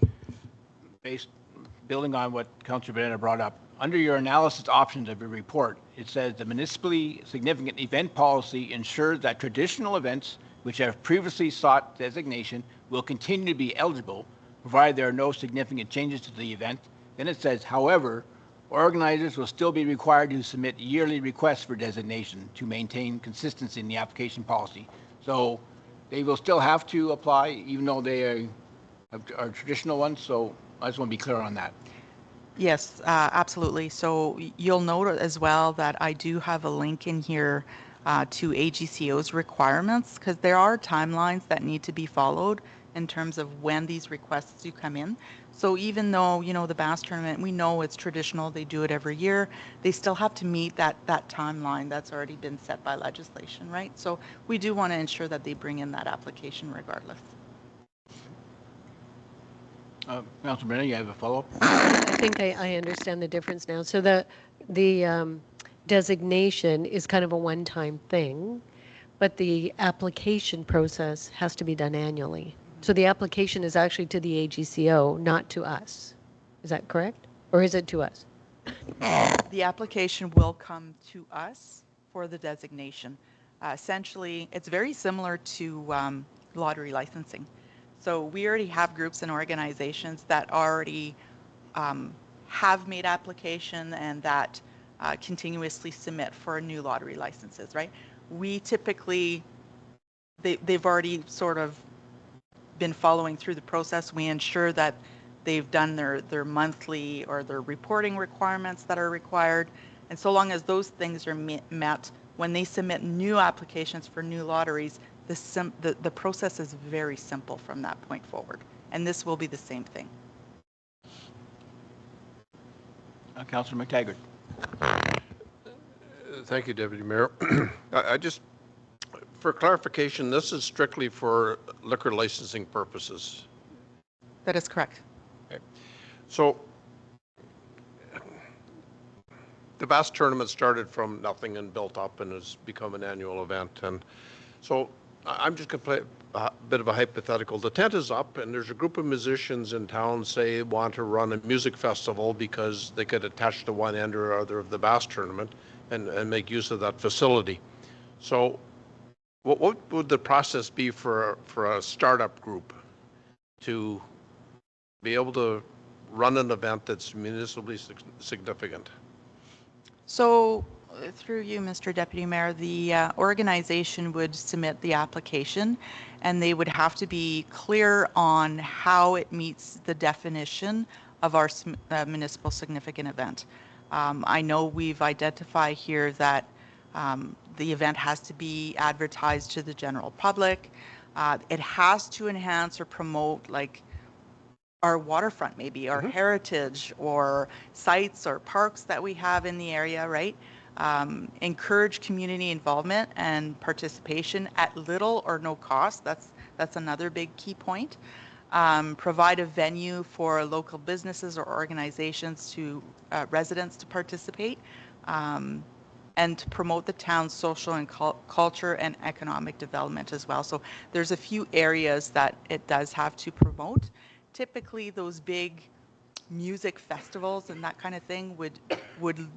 building on what Councilor Banana brought up, under your analysis options of your report, it says the municipally significant event policy ensures that traditional events which have previously sought designation will continue to be eligible, provided there are no significant changes to the event. Then it says, however, organizers will still be required to submit yearly requests for designation to maintain consistency in the application policy. So they will still have to apply, even though they are traditional ones. So I just want to be clear on that. Yes, absolutely. So you'll note as well that I do have a link in here to AGCO's requirements, because there are timelines that need to be followed in terms of when these requests do come in. So even though, the Bass tournament, we know it's traditional, they do it every year, they still have to meet that timeline that's already been set by legislation, right? So we do want to ensure that they bring in that application regardless. Councilor Brenner, you have a follow-up? I think I understand the difference now. So the designation is kind of a one-time thing, but the application process has to be done annually. So the application is actually to the AGCO, not to us. Is that correct? Or is it to us? The application will come to us for the designation. Essentially, it's very similar to lottery licensing. So we already have groups and organizations that already have made application and that continuously submit for new lottery licenses, right? We typically, they've already sort of been following through the process. We ensure that they've done their monthly or their reporting requirements that are required. And so long as those things are met, when they submit new applications for new lotteries, the process is very simple from that point forward. And this will be the same thing. Councilor McTaggart. Thank you, Deputy Mayor. I just, for clarification, this is strictly for liquor licensing purposes. That is correct. Okay. So the Bass tournament started from nothing and built up and has become an annual event. And so I'm just a bit of a hypothetical. The tent is up and there's a group of musicians in town, say, want to run a music festival because they could attach to one end or other of the bass tournament and make use of that facility. So what would the process be for a startup group to be able to run an event that's municipally significant? So through you, Mr. Deputy Mayor, the organization would submit the application and they would have to be clear on how it meets the definition of our municipal significant event. I know we've identified here that the event has to be advertised to the general public. It has to enhance or promote like our waterfront, maybe our heritage or sites or parks that we have in the area, right? Encourage community involvement and participation at little or no cost. That's another big key point. Provide a venue for local businesses or organizations to residents to participate, and to promote the town's social and culture and economic development as well. So there's a few areas that it does have to promote. Typically, those big music festivals and that kind of thing would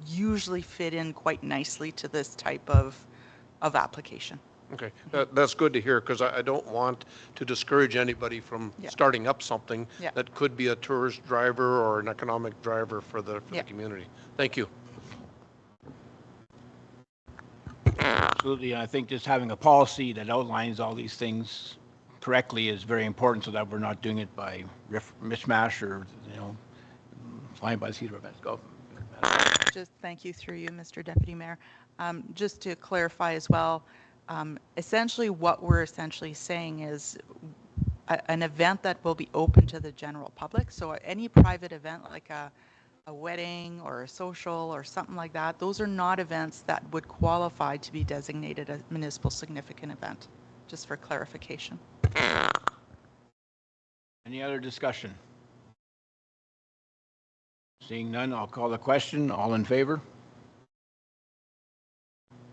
usually fit in quite nicely to this type of application. Okay, that's good to hear, because I don't want to discourage anybody from starting up something that could be a tourist driver or an economic driver for the community. Thank you. Absolutely. I think just having a policy that outlines all these things correctly is very important, so that we're not doing it by mishmash or, flying by the seat of our pants. Go. Just thank you through you, Mr. Deputy Mayor. Just to clarify as well, essentially what we're essentially saying is an event that will be open to the general public. So any private event like a wedding or a social or something like that, those are not events that would qualify to be designated a municipal significant event, just for clarification. Any other discussion? Seeing none, I'll call the question. All in favor?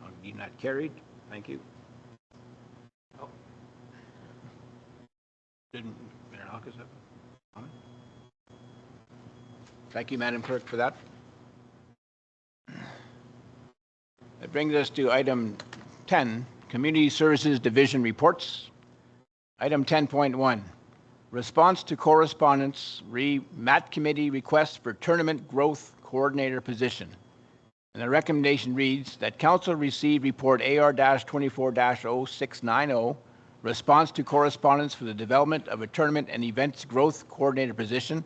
I'll deem that carried. Thank you. Oh. Didn't Mayor Halkus have a comment? Thank you, Madam Clerk, for that. That brings us to item 10, Community Services Division Reports. Item 10.1, response to correspondence MAT Committee request for Tournament Growth Coordinator position. And the recommendation reads that Council received report AR-24-0690, response to correspondence for the development of a Tournament and Events Growth Coordinator position.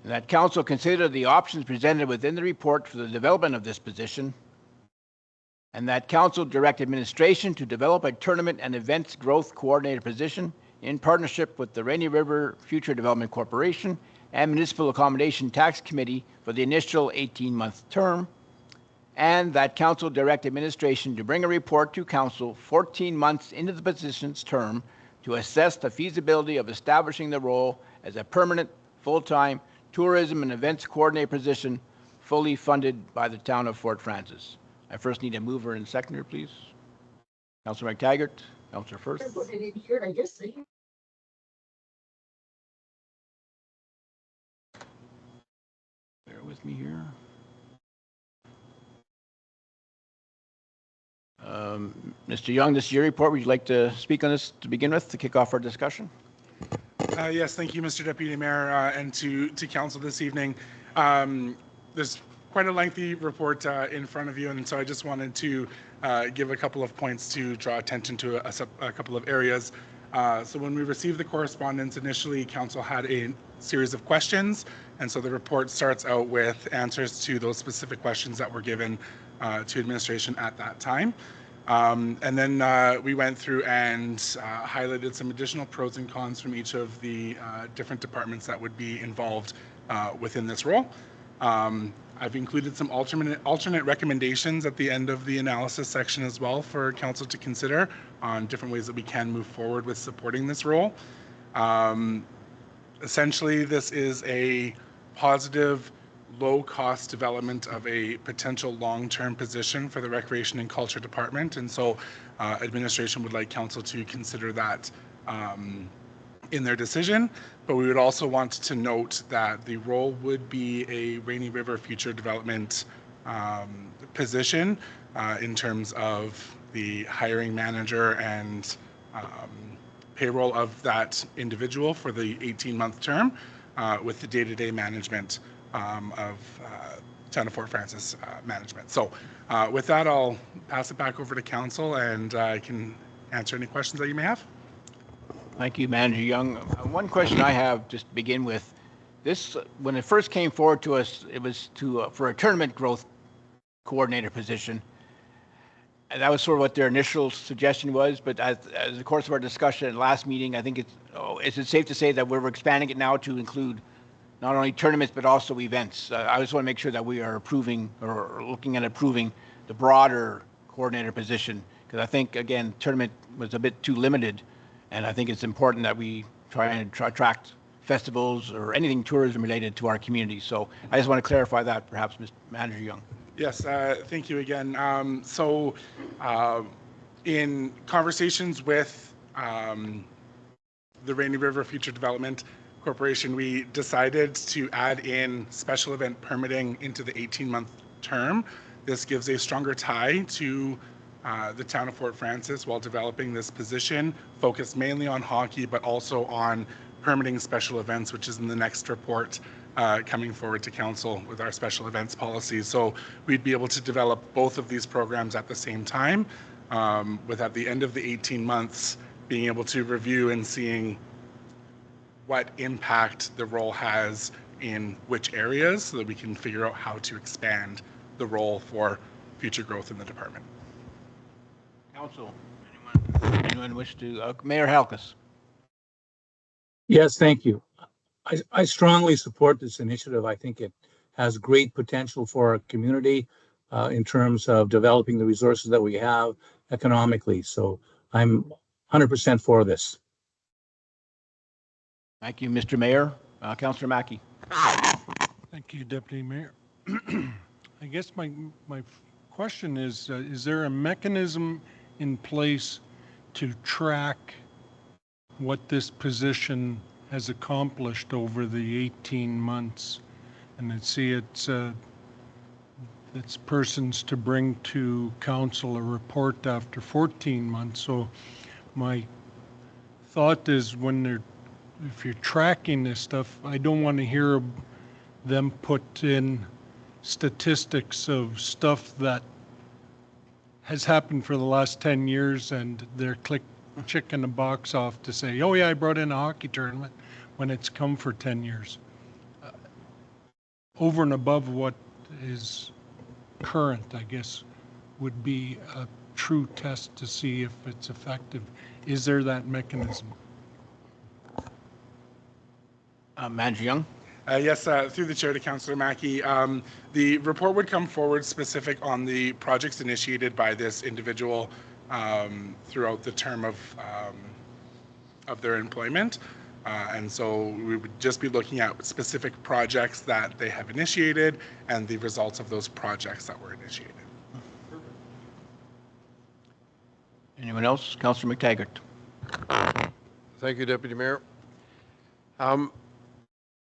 And that Council consider the options presented within the report for the development of this position. And that Council direct administration to develop a Tournament and Events Growth Coordinator position in partnership with the Rainy River Future Development Corporation and Municipal Accommodation Tax Committee for the initial 18-month term, and that Council direct administration to bring a report to Council 14 months into the position's term to assess the feasibility of establishing the role as a permanent, full-time tourism and events coordinator position fully funded by the town of Fort Frances. I first need a mover and seconder, please. Councilor McTaggart, Councilor Firth. Bear with me here. Mr. Young, this is your report. Would you like to speak on this to begin with, to kick off our discussion? Yes, thank you, Mr. Deputy Mayor, and to Council this evening. There's quite a lengthy report in front of you, and so I just wanted to give a couple of points to draw attention to a couple of areas. So when we received the correspondence, initially Council had a series of questions, and so the report starts out with answers to those specific questions that were given to administration at that time. And then we went through and highlighted some additional pros and cons from each of the different departments that would be involved within this role. I've included some alternate recommendations at the end of the analysis section as well for Council to consider on different ways that we can move forward with supporting this role. Essentially, this is a positive low-cost development of a potential long-term position for the Recreation and Culture Department. And so administration would like council to consider that in their decision. But we would also want to note that the role would be a Rainy River Future Development position in terms of the hiring manager and payroll of that individual for the 18-month term with the day-to-day management of Town of Fort Frances management. So with that, I'll pass it back over to council and I can answer any questions that you may have. Thank you, Manager Young. One question I have, just to begin with, this, when it first came forward to us, it was to for a tournament growth coordinator position. And that was sort of what their initial suggestion was, but as the course of our discussion at last meeting, I think is it safe to say that we're expanding it now to include not only tournaments, but also events? I just want to make sure that we are approving or looking at approving the broader coordinator position, because I think, again, tournament was a bit too limited, and I think it's important that we try and attract festivals or anything tourism related to our community. So I just want to clarify that, perhaps, Mr. Manager Young. Yes, thank you again. In conversations with the Rainy River Future Development Corporation, we decided to add in special event permitting into the 18-month term. This gives a stronger tie to the Town of Fort Frances while developing this position, focused mainly on hockey, but also on permitting special events, which is in the next report coming forward to council with our special events policy. So we'd be able to develop both of these programs at the same time, with at the end of the 18 months being able to review and seeing what impact the role has in which areas so that we can figure out how to expand the role for future growth in the department. Council, anyone wish to? Mayor Halkus. Yes, thank you. I strongly support this initiative. I think it has great potential for our community in terms of developing the resources that we have economically. So I'm 100% for this. Thank you, Mr. Mayor. Councillor Mackey. Thank you, Deputy Mayor. I guess my question is there a mechanism in place to track what this position has accomplished over the 18 months? And then see it's persons to bring to council a report after 14 months. So my thought is if you're tracking this stuff, I don't want to hear them put in statistics of stuff that has happened for the last 10 years and they're checking a box off to say, oh yeah, I brought in a hockey tournament, when it's come for 10 years. Over and above what is current, I guess, would be a true test to see if it's effective. Is there that mechanism? Manager Young. Yes, through the chair to Councillor Mackey. The report would come forward specific on the projects initiated by this individual throughout the term of their employment. And so we would just be looking at specific projects that they have initiated and the results of those projects that were initiated. Anyone else? Councillor McTaggart. Thank you, Deputy Mayor.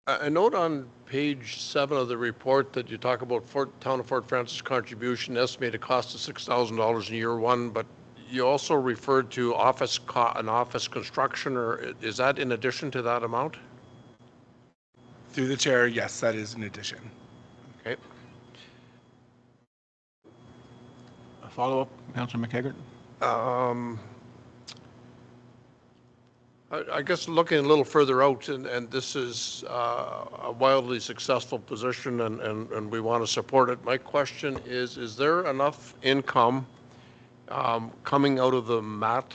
A note on page 7 of the report that you talk about Town of Fort Frances contribution, estimated cost of $6,000 in year 1, but you also referred to an office construction, or is that in addition to that amount? Through the chair, yes, that is in addition. Okay. A follow-up, Councillor McTaggart. I guess looking a little further out, and this is a wildly successful position, and we want to support it. My question is there enough income coming out of the MAT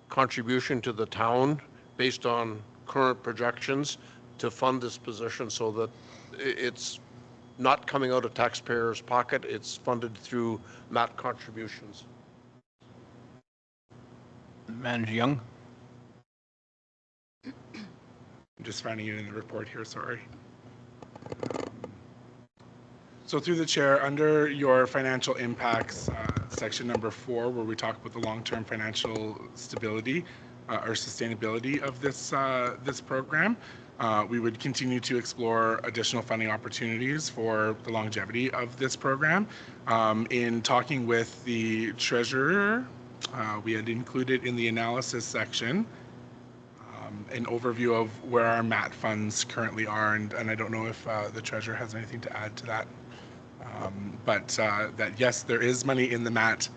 contribution to the town based on current projections to fund this position so that it's not coming out of taxpayers' pocket, it's funded through MAT contributions? Manager Young. I'm just finding it in the report here, sorry. So through the chair, under your financial impacts, section number 4, where we talk about the long-term financial stability or sustainability of this program, we would continue to explore additional funding opportunities for the longevity of this program. In talking with the treasurer, we had included in the analysis section an overview of where our MAT funds currently are, and I don't know if the treasurer has anything to add to that. But that yes, there is money in the MAT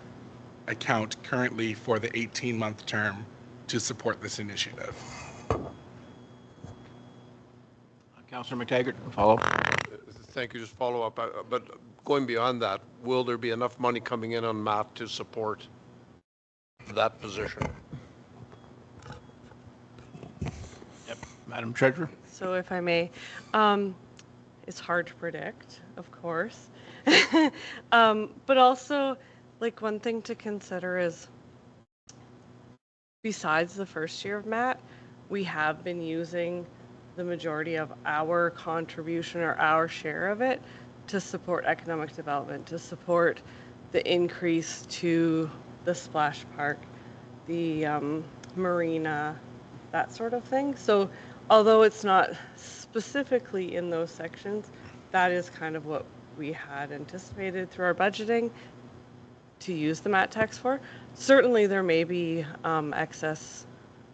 account currently for the 18-month term to support this initiative. Councillor McTaggart, follow. Thank you. Just follow up. But going beyond that, will there be enough money coming in on MAT to support that position? Yep. Madam Treasurer. So if I may, it's hard to predict, of course. But also, like, one thing to consider is, besides the first year of MAT, we have been using the majority of our contribution or our share of it to support economic development, to support the increase to the splash park, the marina, that sort of thing. So although it's not specifically in those sections, that is kind of what we had anticipated through our budgeting to use the MAT tax for. Certainly there may be excess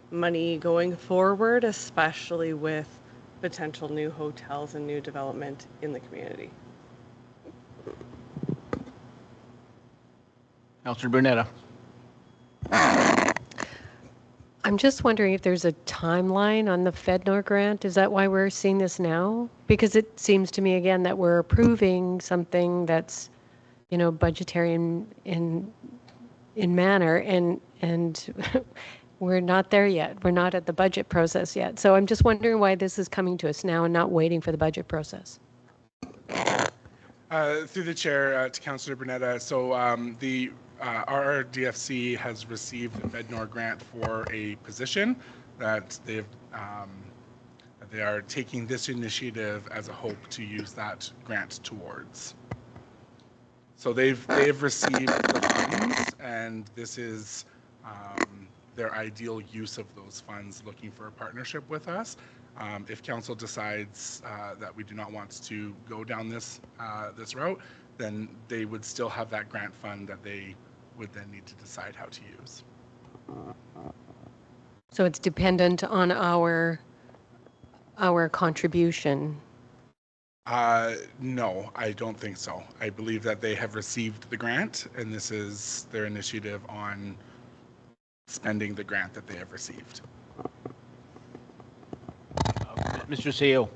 money going forward, especially with potential new hotels and new development in the community. Councillor Brunetta. I'm just wondering if there's a timeline on the FedNor grant. Is that why we're seeing this now? Because it seems to me, again, that we're approving something that's, you know, budgetary in manner, and we're not there yet. We're not at the budget process yet. So I'm just wondering why this is coming to us now and not waiting for the budget process. Through the chair to Councillor Brunetta, so the RRDFC has received a FedNor grant for a position that they are taking this initiative as a hope to use that grant towards. So they've received the funds, and this is their ideal use of those funds, looking for a partnership with us. If council decides that we do not want to go down this route, then they would still have that grant fund that they would then need to decide how to use. So it's dependent on our contribution. No, I don't think so. I believe that they have received the grant, and this is their initiative on spending the grant that they have received. Mr. CEO.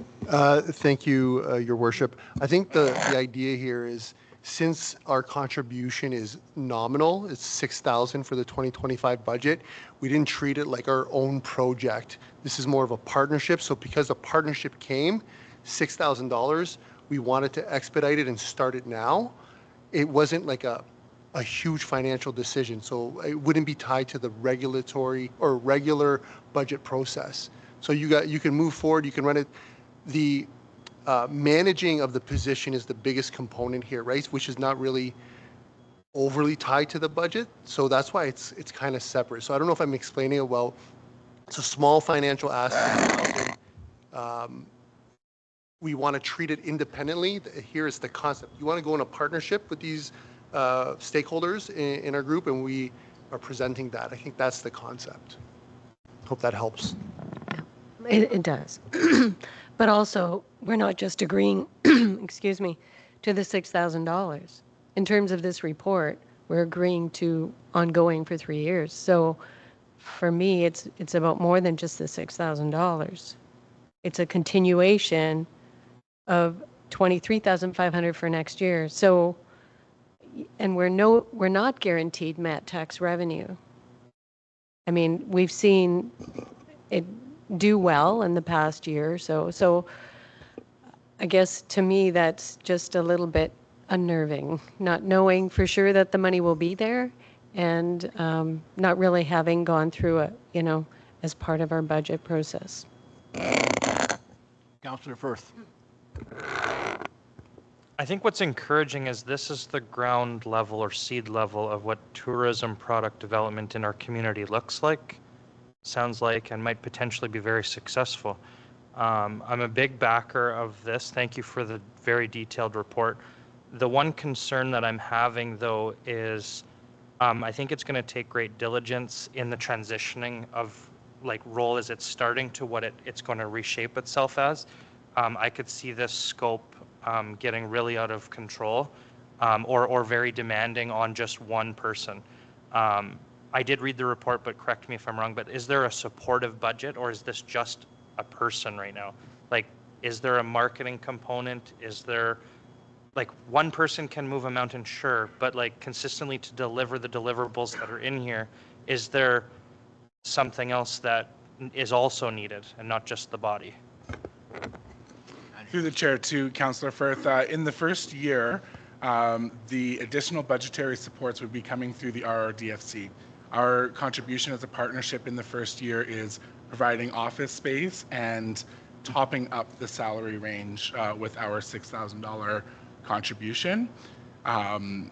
Thank you, Your Worship. I think the idea here is, since our contribution is nominal, it's $6,000 for the 2025 budget, we didn't treat it like our own project. This is more of a partnership. So because the partnership came, $6,000, we wanted to expedite it and start it now. It wasn't like a huge financial decision, so it wouldn't be tied to the regulatory or regular budget process. So you can move forward, you can run it. The managing of the position is the biggest component here, right? Which is not really overly tied to the budget. So that's why it's kind of separate. So I don't know if I'm explaining it well. It's a small financial asset. We want to treat it independently. Here is the concept. You want to go in a partnership with these stakeholders in our group, and we are presenting that. I think that's the concept. Hope that helps. It does. But also, we're not just agreeing, excuse me, to the $6,000. In terms of this report, we're agreeing to ongoing for 3 years. So for me, it's about more than just the $6,000. It's a continuation of $23,500 for next year. So, and we're not guaranteed MAT tax revenue. I mean, we've seen it do well in the past year. So I guess to me, that's just a little bit unnerving, not knowing for sure that the money will be there, and not really having gone through it, you know, as part of our budget process. Councillor Firth. I think what's encouraging is this is the ground level or seed level of what tourism product development in our community looks like, sounds like, and might potentially be very successful. I'm a big backer of this. Thank you for the very detailed report. The one concern that I'm having, though, is I think it's going to take great diligence in the transitioning of like role as it's starting to what it's going to reshape itself as. I could see this scope getting really out of control or very demanding on just one person. I did read the report, but correct me if I'm wrong, but is there a supportive budget or is this just a person right now? Like, is there a marketing component? Is there, like, one person can move a mountain, sure, but like consistently to deliver the deliverables that are in here, is there something else that is also needed and not just the body? Through the chair to Councillor Firth, in the first year, the additional budgetary supports would be coming through the RRDFC. Our contribution as a partnership in the first year is providing office space and topping up the salary range with our $6,000 contribution. Can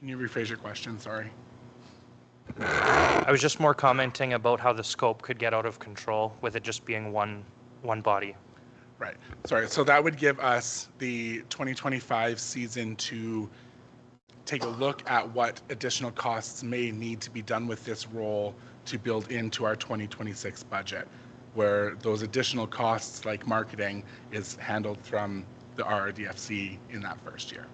you rephrase your question? Sorry. I was just more commenting about how the scope could get out of control with it just being one body. Right. Sorry. So that would give us the 2025 season to take a look at what additional costs may need to be done with this role to build into our 2026 budget, where those additional costs like marketing is handled from the RRDFC in that first year.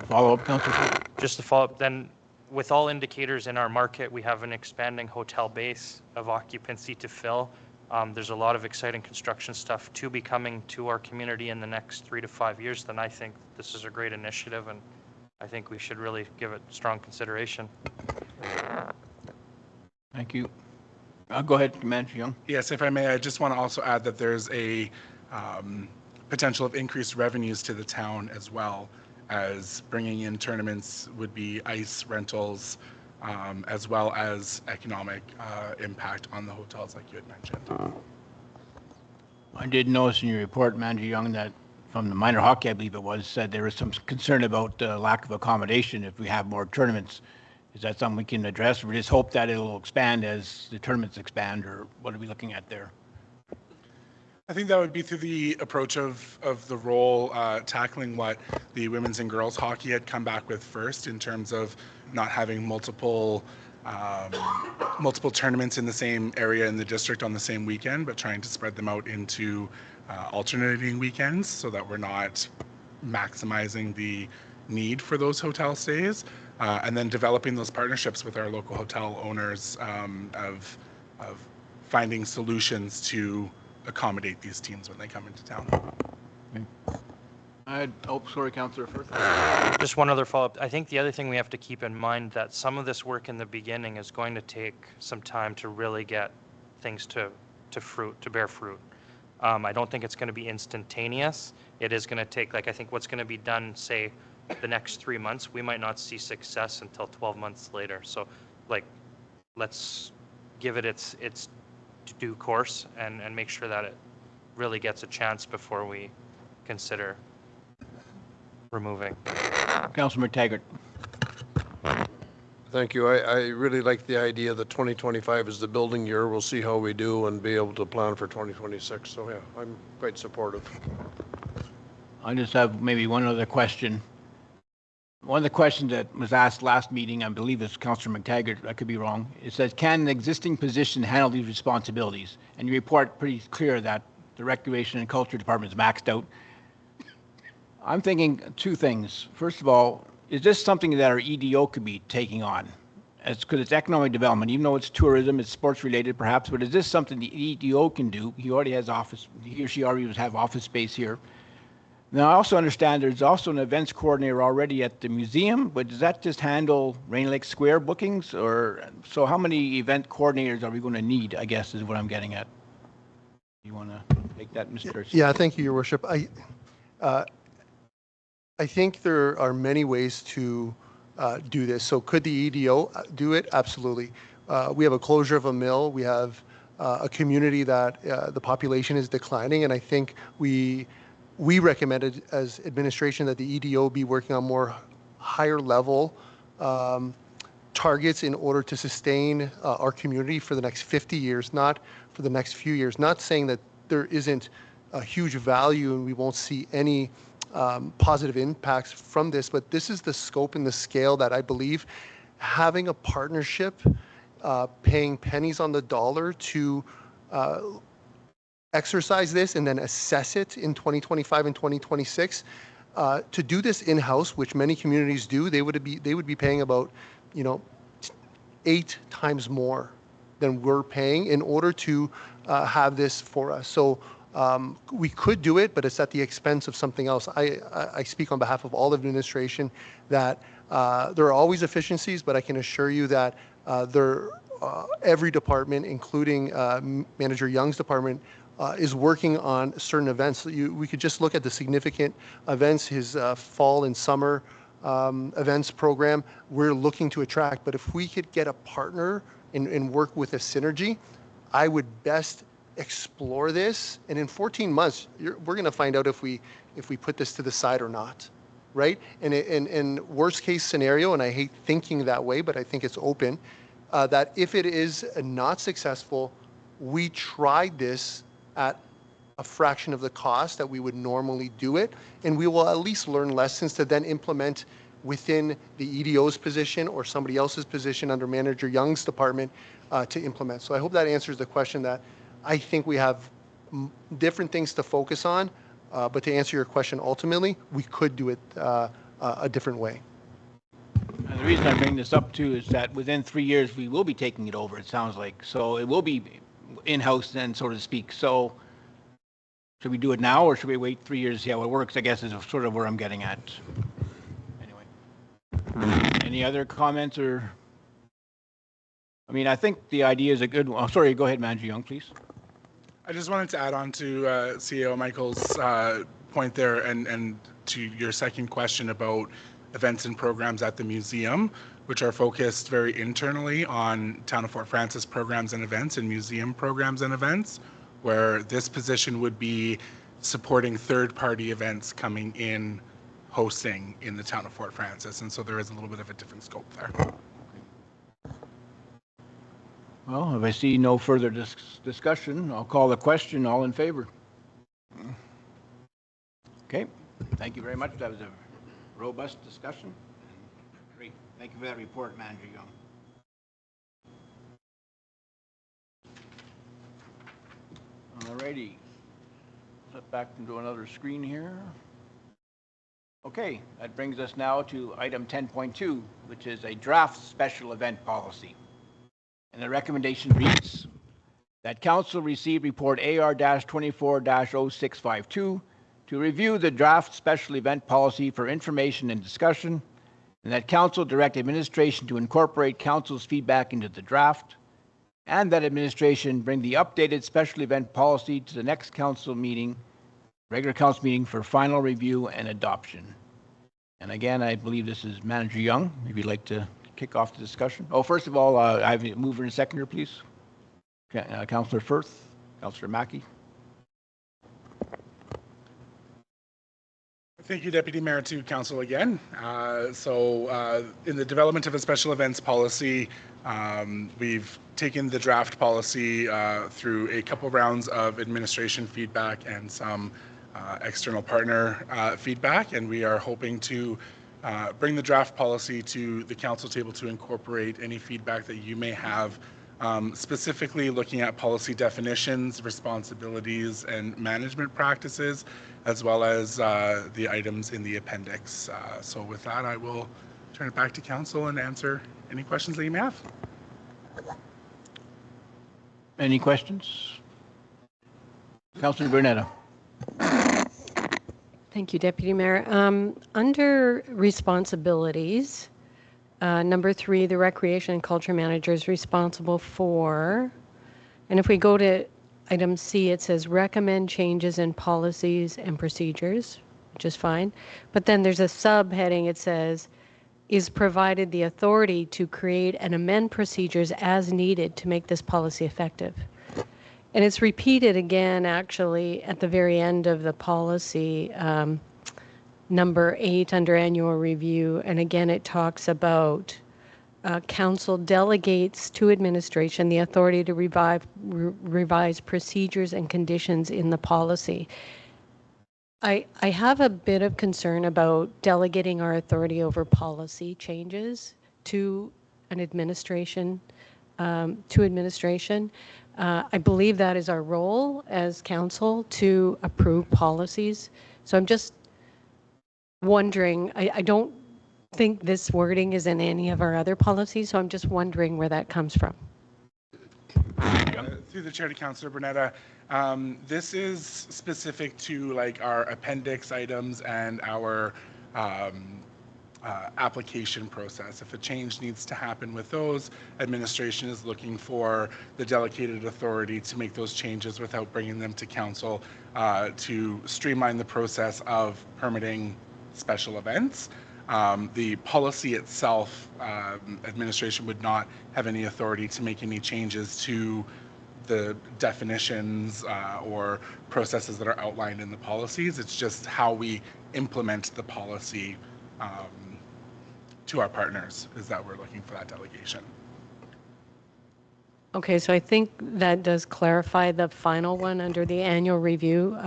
Follow up, Councillor? Just to follow up, then, with all indicators in our market, we have an expanding hotel base of occupancy to fill. There's a lot of exciting construction stuff to be coming to our community in the next 3 to 5 years. Then I think this is a great initiative, and I think we should really give it strong consideration. Thank you. Go ahead, Manager Young. Yes, if I may, I just want to also add that there's a potential of increased revenues to the town as well, as bringing in tournaments would be ice rentals, as well as economic impact on the hotels like you had mentioned. I did notice in your report, Manager Young, that from the minor hockey, I believe it was, said there was some concern about lack of accommodation if we have more tournaments. Is that something we can address? We just hope that it'll expand as the tournaments expand, or what are we looking at there? I think that would be through the approach of the role tackling what the women's and girls hockey had come back with first in terms of not having multiple tournaments in the same area in the district on the same weekend, but trying to spread them out into alternating weekends so that we're not maximizing the need for those hotel stays, and then developing those partnerships with our local hotel owners of finding solutions to accommodate these teams when they come into town. Sorry, Councillor Firth. Just one other follow-up. I think the other thing we have to keep in mind that some of this work in the beginning is going to take some time to really get things to bear fruit. I don't think it's going to be instantaneous. It is going to take, like, I think what's going to be done, say, the next 3 months, we might not see success until 12 months later. So, like, let's give it its due course and make sure that it really gets a chance before we consider removing. Councillor McTaggart. Thank you. I really like the idea that 2025 is the building year. We'll see how we do and be able to plan for 2026. So yeah, I'm quite supportive. I just have maybe one other question. One of the questions that was asked last meeting, I believe it's Councillor McTaggart, I could be wrong. It says, can an existing position handle these responsibilities? And you report pretty clear that the Recreation and Culture Department is maxed out. I'm thinking two things. First of all, is this something that our EDO could be taking on? Because it's economic development, even though it's tourism, it's sports related perhaps, but is this something the EDO can do? He already has office, he or she already would have office space here. Now, I also understand there's also an events coordinator already at the museum, but does that just handle Rainy Lake Square bookings? Or so how many event coordinators are we going to need, I guess, is what I'm getting at. You want to take that, Mr. Yeah, thank you, Your Worship. I think there are many ways to do this. So could the EDO do it? Absolutely. we have a closure of a mill. We have a community that the population is declining, and I think we recommended as administration that the EDO be working on more higher level targets in order to sustain our community for the next 50 years, not for the next few years. Not saying that there isn't a huge value and we won't see any positive impacts from this, but this is the scope and the scale that I believe having a partnership, paying pennies on the dollar to exercise this and then assess it in 2025 and 2026. To do this in-house, which many communities do, they would be paying about, 8 times more than we're paying in order to have this for us. So we could do it, but it's at the expense of something else. I speak on behalf of all of administration that there are always efficiencies, but I can assure you that every department, including Manager Young's department, is working on certain events. We could just look at the significant events, his fall and summer events program we're looking to attract. But if we could get a partner and work with a synergy, I would best explore this. And in 14 months, we're going to find out if we put this to the side or not, right? And worst case scenario, and I hate thinking that way, but I think it's open, that if it is not successful, we tried this at a fraction of the cost that we would normally do it, and we will at least learn lessons to then implement within the EDO's position or somebody else's position under Manager Young's department to implement. So I hope that answers the question that I think we have different things to focus on, but to answer your question, ultimately, we could do it a different way. And the reason I bring this up too is that within 3 years, we will be taking it over, it sounds like. So it will be in-house then, so to speak. So should we do it now or should we wait 3 years to see how it works? I guess is sort of where I'm getting at. Anyway, any other comments or? I mean, I think the idea is a good one. Oh, sorry, go ahead, Manager Young, please. I just wanted to add on to CEO Michael's point there and to your second question about events and programs at the museum, which are focused very internally on Town of Fort Frances programs and events and museum programs and events, where this position would be supporting third-party events coming in, hosting in the Town of Fort Frances. And so there is a little bit of a different scope there. Well, if I see no further discussion, I'll call the question. All in favor? Okay, thank you very much. That was a robust discussion. Great. Thank you for that report, Manager Young. All righty. Flip back into another screen here. Okay, that brings us now to item 10.2, which is a draft special event policy. And the recommendation reads that Council receive report AR-24-0652 to review the draft special event policy for information and discussion, and that Council direct administration to incorporate Council's feedback into the draft, and that administration bring the updated special event policy to the next Council meeting, regular Council meeting, for final review and adoption. And again, I believe this is Manager Young, if you'd like to kick off the discussion. Oh, first of all, I have a mover and a seconder, please. Councillor Firth, Councillor Mackey. Thank you, Deputy Mayor, to Council again. In the development of a special events policy, we've taken the draft policy through a couple rounds of administration feedback and some external partner feedback, and we are hoping to bring the draft policy to the Council table to incorporate any feedback that you may have, specifically looking at policy definitions, responsibilities, and management practices, as well as the items in the appendix. So with that, I will turn it back to Council and answer any questions that you may have. Any questions? Councillor Bernetta. Thank you, Deputy Mayor. Under responsibilities, number 3, the Recreation and Culture Manager is responsible for, and if we go to item C, it says recommend changes in policies and procedures, which is fine. But then there's a subheading, it says is provided the authority to create and amend procedures as needed to make this policy effective. And it's repeated again, actually, at the very end of the policy, number 8 under annual review. And again, it talks about council delegates to administration the authority to revise procedures and conditions in the policy. I have a bit of concern about delegating our authority over policy changes to an administration, I believe that is our role as council to approve policies. So I'm just wondering, I don't think this wording is in any of our other policies, so I'm just wondering where that comes from. Through the chair to Councillor Bernetta, this is specific to like our appendix items and our application process. If a change needs to happen with those, administration is looking for the delegated authority to make those changes without bringing them to council to streamline the process of permitting special events. The policy itself, administration would not have any authority to make any changes to the definitions or processes that are outlined in the policies. It's just how we implement the policy to our partners is that we're looking for that delegation. Okay, so I think that does clarify the final one under the annual review,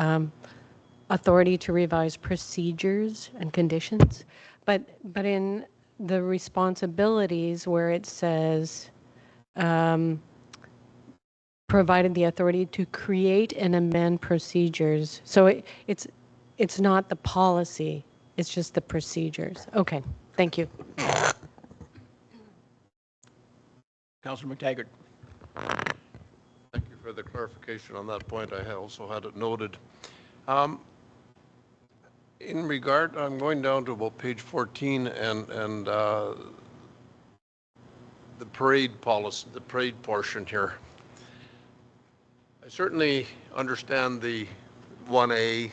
authority to revise procedures and conditions. But in the responsibilities where it says provided the authority to create and amend procedures. So it's not the policy, it's just the procedures. Okay, thank you. Councillor McTaggart. Thank you for the clarification on that point. I also had it noted. In regard, I'm going down to about page 14 and the parade policy, the parade portion here. I certainly understand the 1A,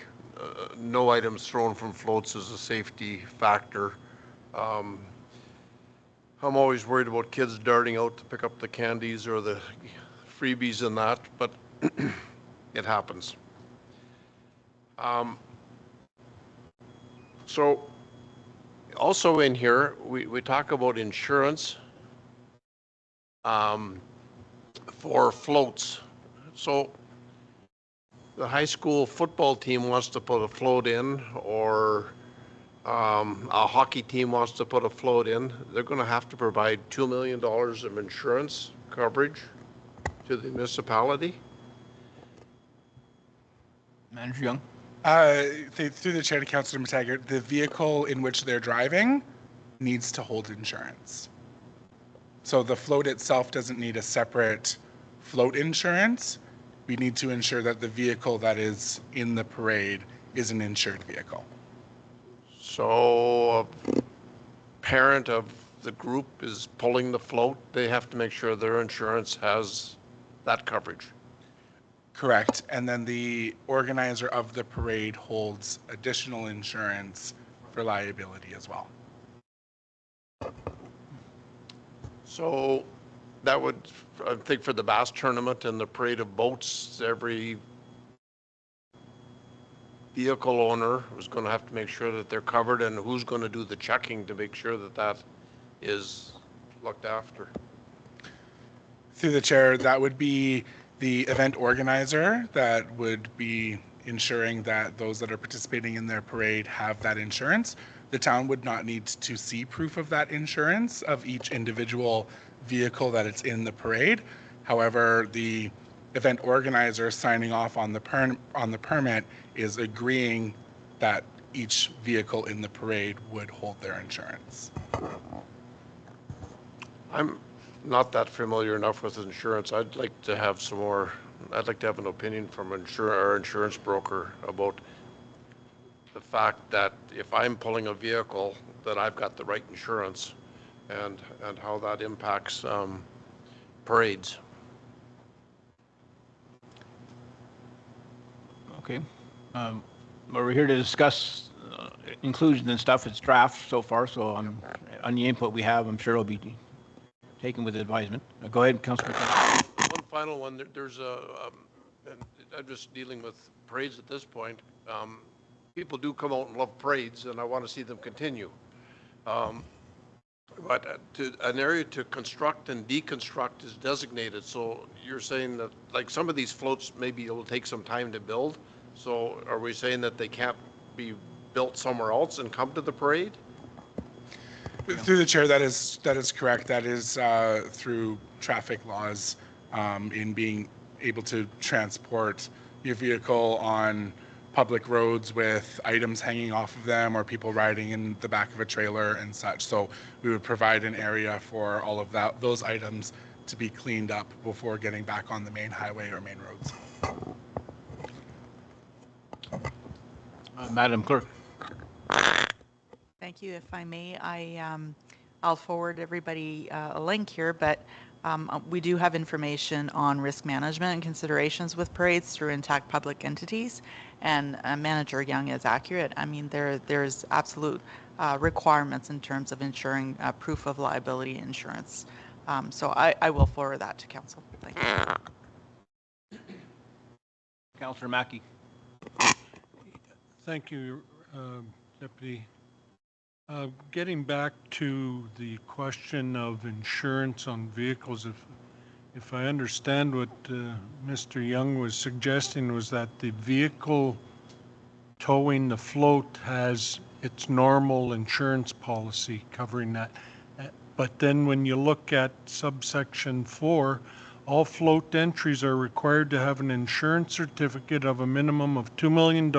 no items thrown from floats as a safety factor. I'm always worried about kids darting out to pick up the candies or the freebies and that, but it happens. So also in here, we talk about insurance for floats. So the high school football team wants to put a float in, or a hockey team wants to put a float in, they're going to have to provide $2 million of insurance coverage to the municipality. Manager Young. Through the chair to Councillor McTaggart, the vehicle in which they're driving needs to hold insurance. So the float itself doesn't need a separate float insurance. We need to ensure that the vehicle that is in the parade is an insured vehicle. So a parent of the group is pulling the float, they have to make sure their insurance has that coverage. Correct. And then the organizer of the parade holds additional insurance for liability as well. So that would, I think, for the bass tournament and the parade of boats, every vehicle owner is going to have to make sure that they're covered, and who's going to do the checking to make sure that that is looked after? Through the chair, that would be the event organizer that would be ensuring that those that are participating in their parade have that insurance. The town would not need to see proof of that insurance of each individual vehicle that it's in the parade. However, the event organizer signing off on the permit is agreeing that each vehicle in the parade would hold their insurance. I'm not that familiar enough with insurance. I'd like to have some more, I'd like to have an opinion from our insurance broker about the fact that if I'm pulling a vehicle, that I've got the right insurance, and how that impacts parades. Okay. We're here to discuss inclusions and stuff. It's draft so far, so on the input we have, I'm sure it'll be taken with advisement. Go ahead, Councilor. One final one. There's and I'm just dealing with parades at this point. People do come out and love parades, and I want to see them continue. But an area to construct and deconstruct is designated. So you're saying that, like, some of these floats, maybe it'll take some time to build. So are we saying that they can't be built somewhere else and come to the parade? Through the chair, that is correct. That is through traffic laws in being able to transport your vehicle on public roads with items hanging off of them or people riding in the back of a trailer and such. So we would provide an area for all of those items to be cleaned up before getting back on the main highway or main roads. Madam Clerk. Thank you. If I may, I'll forward everybody a link here, but we do have information on risk management and considerations with parades through intact public entities, and Manager Young is accurate. I mean, there's absolute requirements in terms of ensuring proof of liability insurance. So I will forward that to Council. Thank you. Councilor Mackey. Thank you, Deputy. Getting back to the question of insurance on vehicles, if I understand what Mr. Young was suggesting, was that the vehicle towing the float has its normal insurance policy covering that. But then when you look at subsection 4, all float entries are required to have an insurance certificate of a minimum of $2 million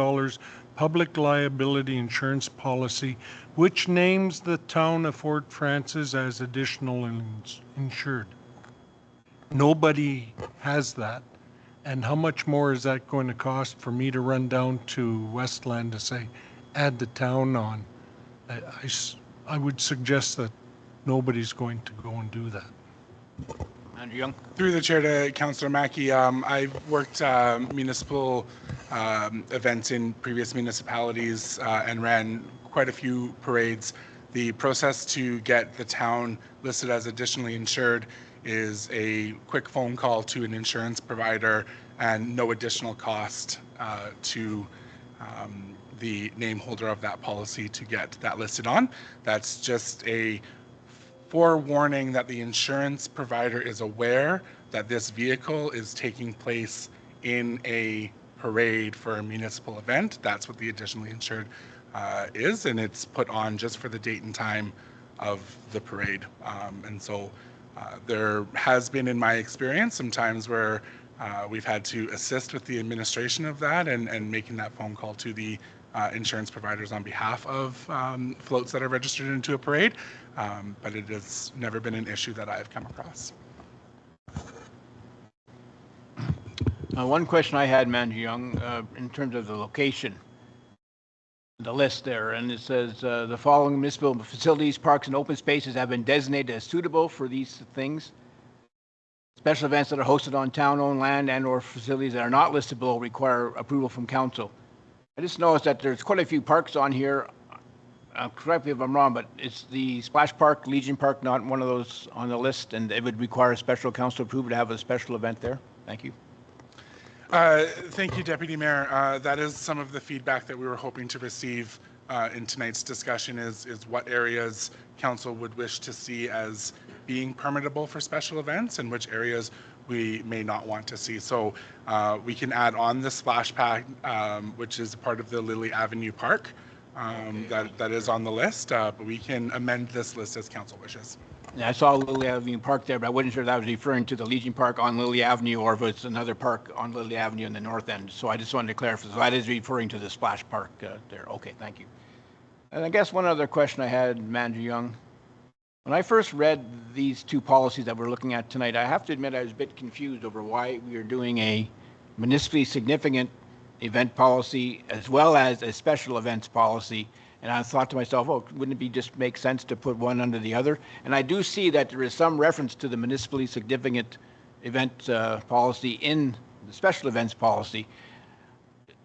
public liability insurance policy, which names the town of Fort Frances as additional insured. Nobody has that. And how much more is that going to cost for me to run down to Westland to say, add the town on? I would suggest that nobody's going to go and do that. Andrew Young. Through the chair to Councillor Mackey, I've worked municipal events in previous municipalities and ran quite a few parades. The process to get the town listed as additionally insured is a quick phone call to an insurance provider and no additional cost to the name holder of that policy to get that listed on. That's just a forewarning that the insurance provider is aware that this vehicle is taking place in a parade for a municipal event. That's what the additionally insured is, and it's put on just for the date and time of the parade. And so there has been, in my experience, some times where we've had to assist with the administration of that and making that phone call to the insurance providers on behalf of floats that are registered into a parade, but it has never been an issue that I've come across. One question I had, Manager Young, in terms of the location, the list there, and it says the following municipal facilities, parks, and open spaces have been designated as suitable for these things. Special events that are hosted on town-owned land and/or facilities that are not listed below require approval from council. I just noticed that there's quite a few parks on here. Correct me if I'm wrong, but it's the Splash Park, Legion Park, not one of those on the list, and it would require a special council approval to have a special event there. Thank you. Thank you, Deputy Mayor. That is some of the feedback that we were hoping to receive in tonight's discussion is what areas council would wish to see as being permittable for special events and which areas we may not want to see. So we can add on the splash pad, which is part of the Lily Avenue Park. That is on the list, but we can amend this list as council wishes. Yeah, I saw Lily Avenue Park there, but I wasn't sure that was referring to the Legion Park on Lily Avenue or if it's another park on Lily Avenue in the north end. So I just wanted to clarify. So that is referring to the Splash Park there. Okay, thank you. And I guess one other question I had, Manager Young. When I first read these two policies that we're looking at tonight, I have to admit I was a bit confused over why we are doing a municipally significant event policy as well as a special events policy. And I thought to myself, oh, wouldn't it be just make sense to put one under the other? And I do see that there is some reference to the municipally significant event policy in the special events policy.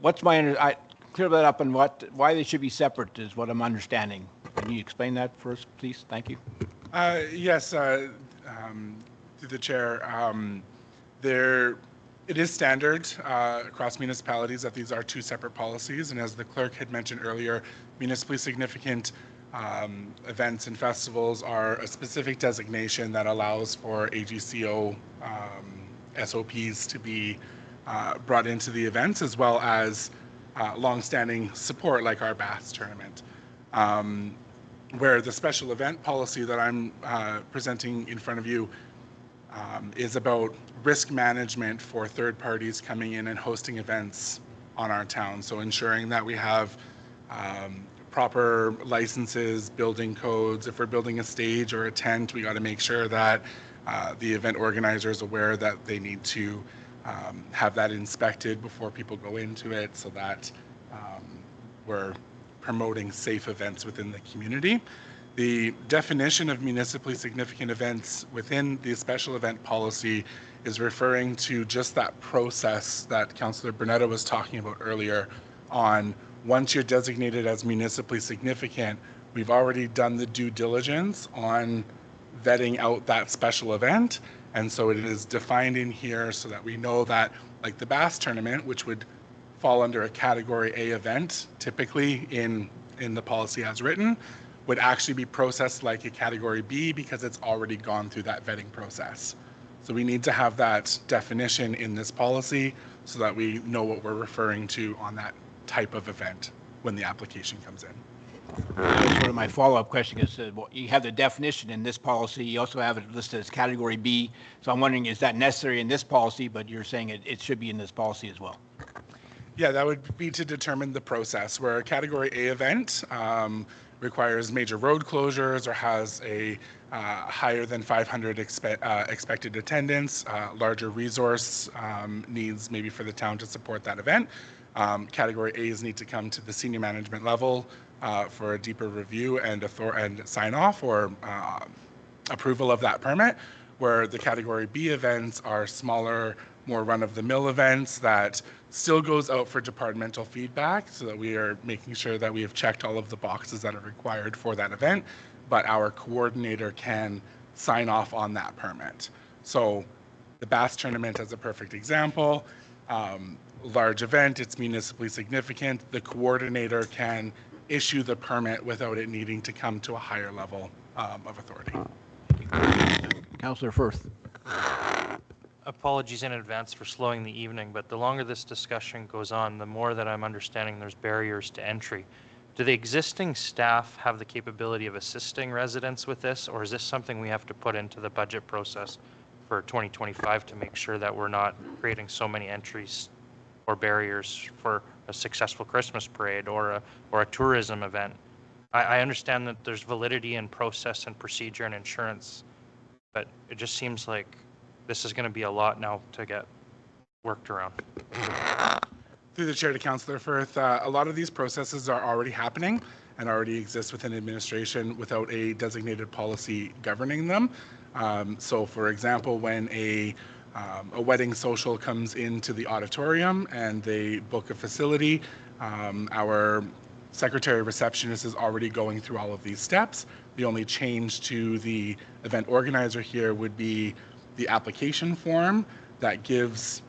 What's my clear that up on why they should be separate is what I'm understanding. Can you explain that first, please? Thank you. Yes, through the chair. It is standard across municipalities that these are two separate policies, and as the clerk had mentioned earlier, municipally significant events and festivals are a specific designation that allows for AGCO SOPs to be brought into the events, as well as longstanding support like our Bass tournament. Where the special event policy that I'm presenting in front of you is about risk management for third parties coming in and hosting events on our town. So ensuring that we have proper licenses, building codes. If we're building a stage or a tent, we got to make sure that the event organizer is aware that they need to have that inspected before people go into it, so that we're promoting safe events within the community. The definition of municipally significant events within the special event policy is referring to just that process that Councillor Bernetta was talking about earlier on. Once you're designated as municipally significant, we've already done the due diligence on vetting out that special event. And so it is defined in here so that we know that, like the Bass tournament, which would fall under a category A event, typically in the policy as written, would actually be processed like a category B because it's already gone through that vetting process. So we need to have that definition in this policy so that we know what we're referring to on that type of event when the application comes in. Sort of my follow-up question is, well, you have the definition in this policy. You also have it listed as category B. So I'm wondering, is that necessary in this policy? But you're saying it should be in this policy as well. Yeah, that would be to determine the process. Where a category A event requires major road closures or has a higher than 500 expected attendance, larger resource needs maybe for the town to support that event. Category A's need to come to the senior management level for a deeper review and sign off or approval of that permit, where the category B events are smaller, more run-of-the-mill events that still goes out for departmental feedback so that we are making sure that we have checked all of the boxes that are required for that event, but our coordinator can sign off on that permit. So the Bass tournament is a perfect example. Large event, it's municipally significant. The coordinator can issue the permit without it needing to come to a higher level of authority. Councillor Firth. Apologies in advance for slowing the evening, but the longer this discussion goes on, the more that I'm understanding there's barriers to entry. Do the existing staff have the capability of assisting residents with this, or is this something we have to put into the budget process for 2025 to make sure that we're not creating so many entries or barriers for a successful Christmas parade or a tourism event? I understand that there's validity in process and procedure and insurance, but it just seems like this is going to be a lot now to get worked around. Through the chair to Councillor Firth, a lot of these processes are already happening and already exist within administration without a designated policy governing them. So for example, when a wedding social comes into the auditorium and they book a facility, our secretary receptionist is already going through all of these steps. The only change to the event organizer here would be the application form that gives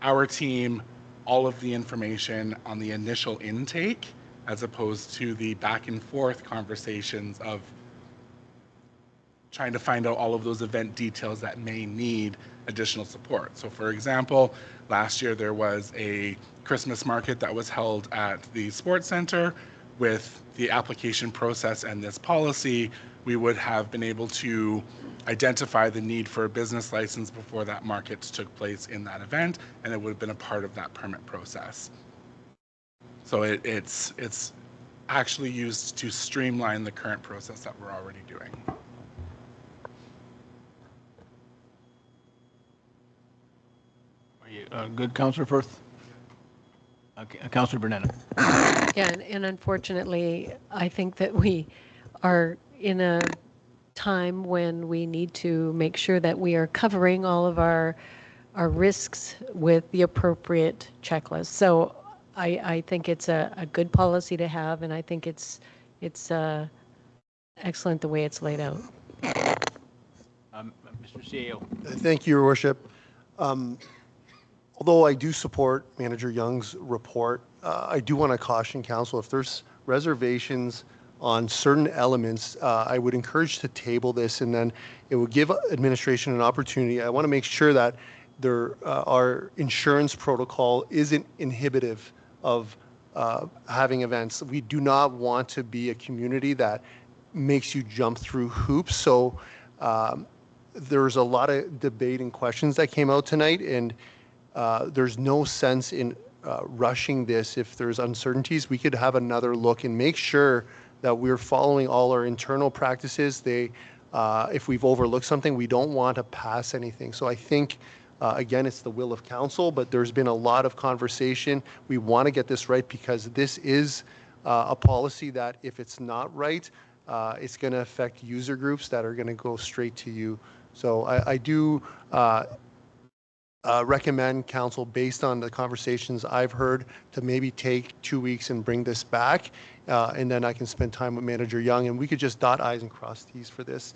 our team all of the information on the initial intake, as opposed to the back and forth conversations of trying to find out all of those event details that may need additional support. So for example, last year there was a Christmas market that was held at the sports center. With the application process and this policy, we would have been able to identify the need for a business license before that market took place in that event, and it would have been a part of that permit process. So it's actually used to streamline the current process that we're already doing. Are you good, Councillor Firth? Okay, Councillor Bernetta. Yeah, and unfortunately, I think that we are in a time when we need to make sure that we are covering all of our risks with the appropriate checklist. So I think it's a good policy to have, and I think it's excellent the way it's laid out. Mr. CEO. Thank you, Your Worship. Although I do support Manager Young's report, I do want to caution council, if there's reservations on certain elements, I would encourage to table this, and then it would give administration an opportunity. I want to make sure that our insurance protocol isn't inhibitive of having events. We do not want to be a community that makes you jump through hoops. So there's a lot of debate and questions that came out tonight, and there's no sense in rushing this. If there's uncertainties, we could have another look and make sure that we're following all our internal practices. If we've overlooked something, we don't want to pass anything. So I think, again, it's the will of council, but there's been a lot of conversation. We want to get this right because this is a policy that if it's not right, it's going to affect user groups that are going to go straight to you. So I do recommend council, based on the conversations I've heard, to maybe take 2 weeks and bring this back. And then I can spend time with Manager Young, and we could just dot I's and cross T's for this.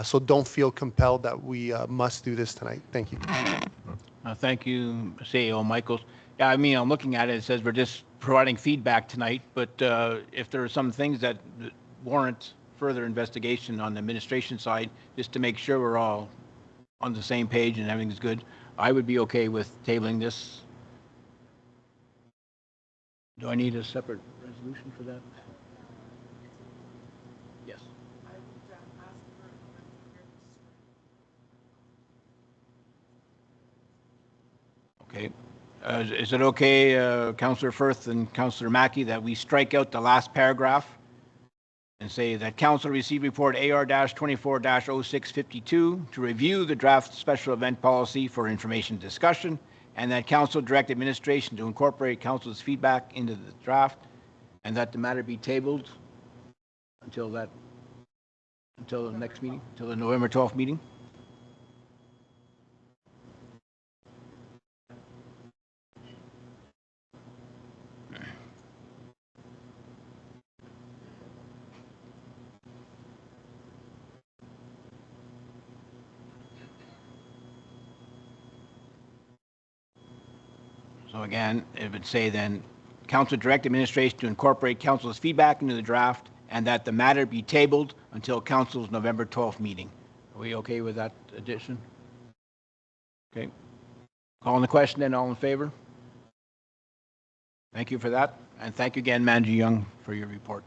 So don't feel compelled that we must do this tonight. Thank you. Thank you, CEO Michaels. Yeah, I mean, I'm looking at it, it says we're just providing feedback tonight, but if there are some things that warrant further investigation on the administration side, just to make sure we're all on the same page and everything's good, I would be okay with tabling this. Do I need a separate resolution for that? Yes. Okay. Is it okay, Councillor Firth and Councillor Mackey, that we strike out the last paragraph and say that council received report AR-24-0652 to review the draft special event policy for information discussion, and that council direct administration to incorporate council's feedback into the draft, and that the matter be tabled until the next meeting, until the November 12th meeting? So again, it would say then, council direct administration to incorporate council's feedback into the draft, and that the matter be tabled until council's November 12th meeting. Are we okay with that addition? Okay. Calling the question then, all in favor? Thank you for that. And thank you again, Manager Young, for your report.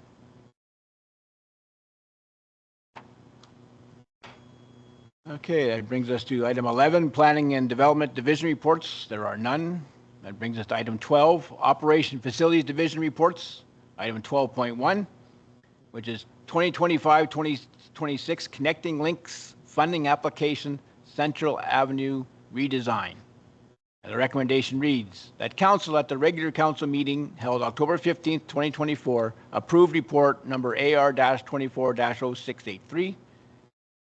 Okay, that brings us to item 11, Planning and Development Division reports. There are none. That brings us to item 12, Operation Facilities Division reports. Item 12.1, which is 2025-2026 Connecting Links Funding Application Central Avenue Redesign. And the recommendation reads that council at the regular council meeting held October 15th, 2024, approved report number AR-24-0683,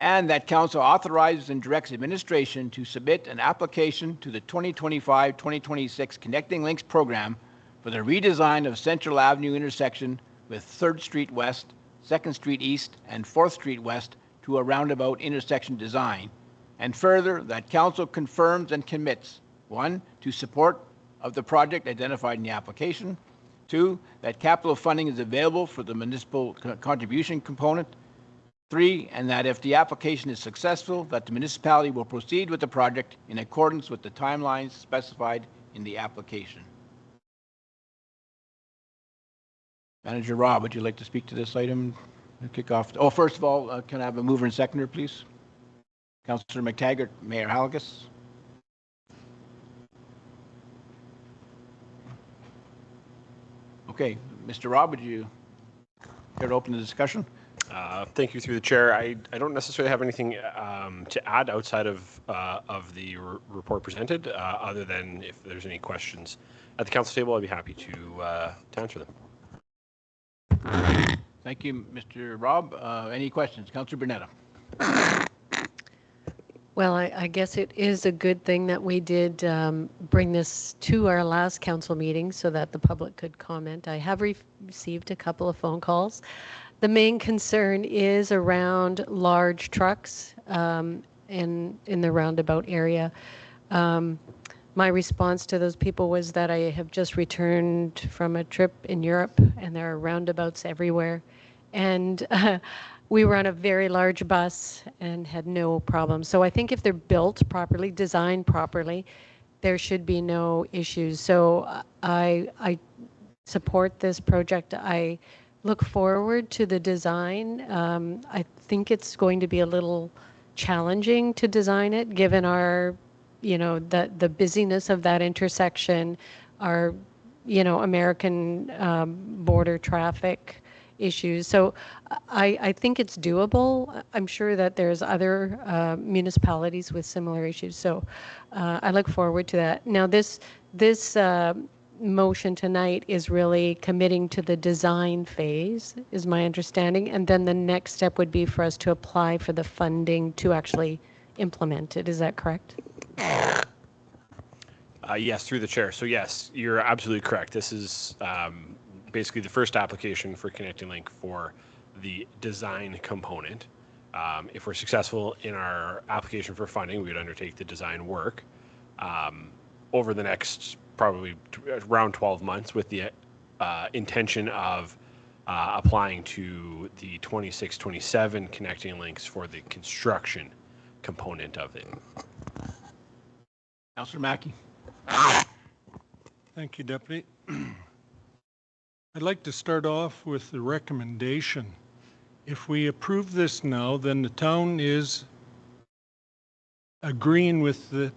and that council authorizes and directs administration to submit an application to the 2025-2026 Connecting Links program for the redesign of Central Avenue intersection with 3rd Street West, 2nd Street East, and 4th Street West to a roundabout intersection design. And further, that council confirms and commits, 1, to support of the project identified in the application, 2, that capital funding is available for the municipal contribution component, 3, and that if the application is successful, that the municipality will proceed with the project in accordance with the timelines specified in the application. Manager Rob, would you like to speak to this item and kick off? Oh, first of all, can I have a mover and seconder, please? Councillor McTaggart, Mayor Halagus. Okay, Mr. Rob, would you care to open the discussion? Thank you through the chair. I don't necessarily have anything to add outside of the report presented, other than if there's any questions at the council table, I'd be happy to answer them. Thank you, Mr. Rob. Any questions? Councillor Bernetta. Well, I guess it is a good thing that we did bring this to our last council meeting so that the public could comment. I have received a couple of phone calls. The main concern is around large trucks in the roundabout area. My response to those people was that I have just returned from a trip in Europe, and there are roundabouts everywhere. And we were on a very large bus and had no problem. So I think if they're built properly, designed properly, there should be no issues. So I support this project. I look forward to the design. I think it's going to be a little challenging to design it, given our, the busyness of that intersection, our, American border traffic issues. So I think it's doable. I'm sure that there's other municipalities with similar issues. So I look forward to that. Now, this motion tonight is really committing to the design phase, is my understanding. And then the next step would be for us to apply for the funding to actually implement it. Is that correct? Yes, through the chair. So yes, you're absolutely correct. This is basically the first application for Connecting Link for the design component. If we're successful in our application for funding, we would undertake the design work over the next probably around 12 months with the intention of applying to the 26-27 Connecting Links for the construction component of it. Councillor Mackey. Thank you, Deputy. I'd like to start off with the recommendation. If we approve this now, then the town is agreeing with the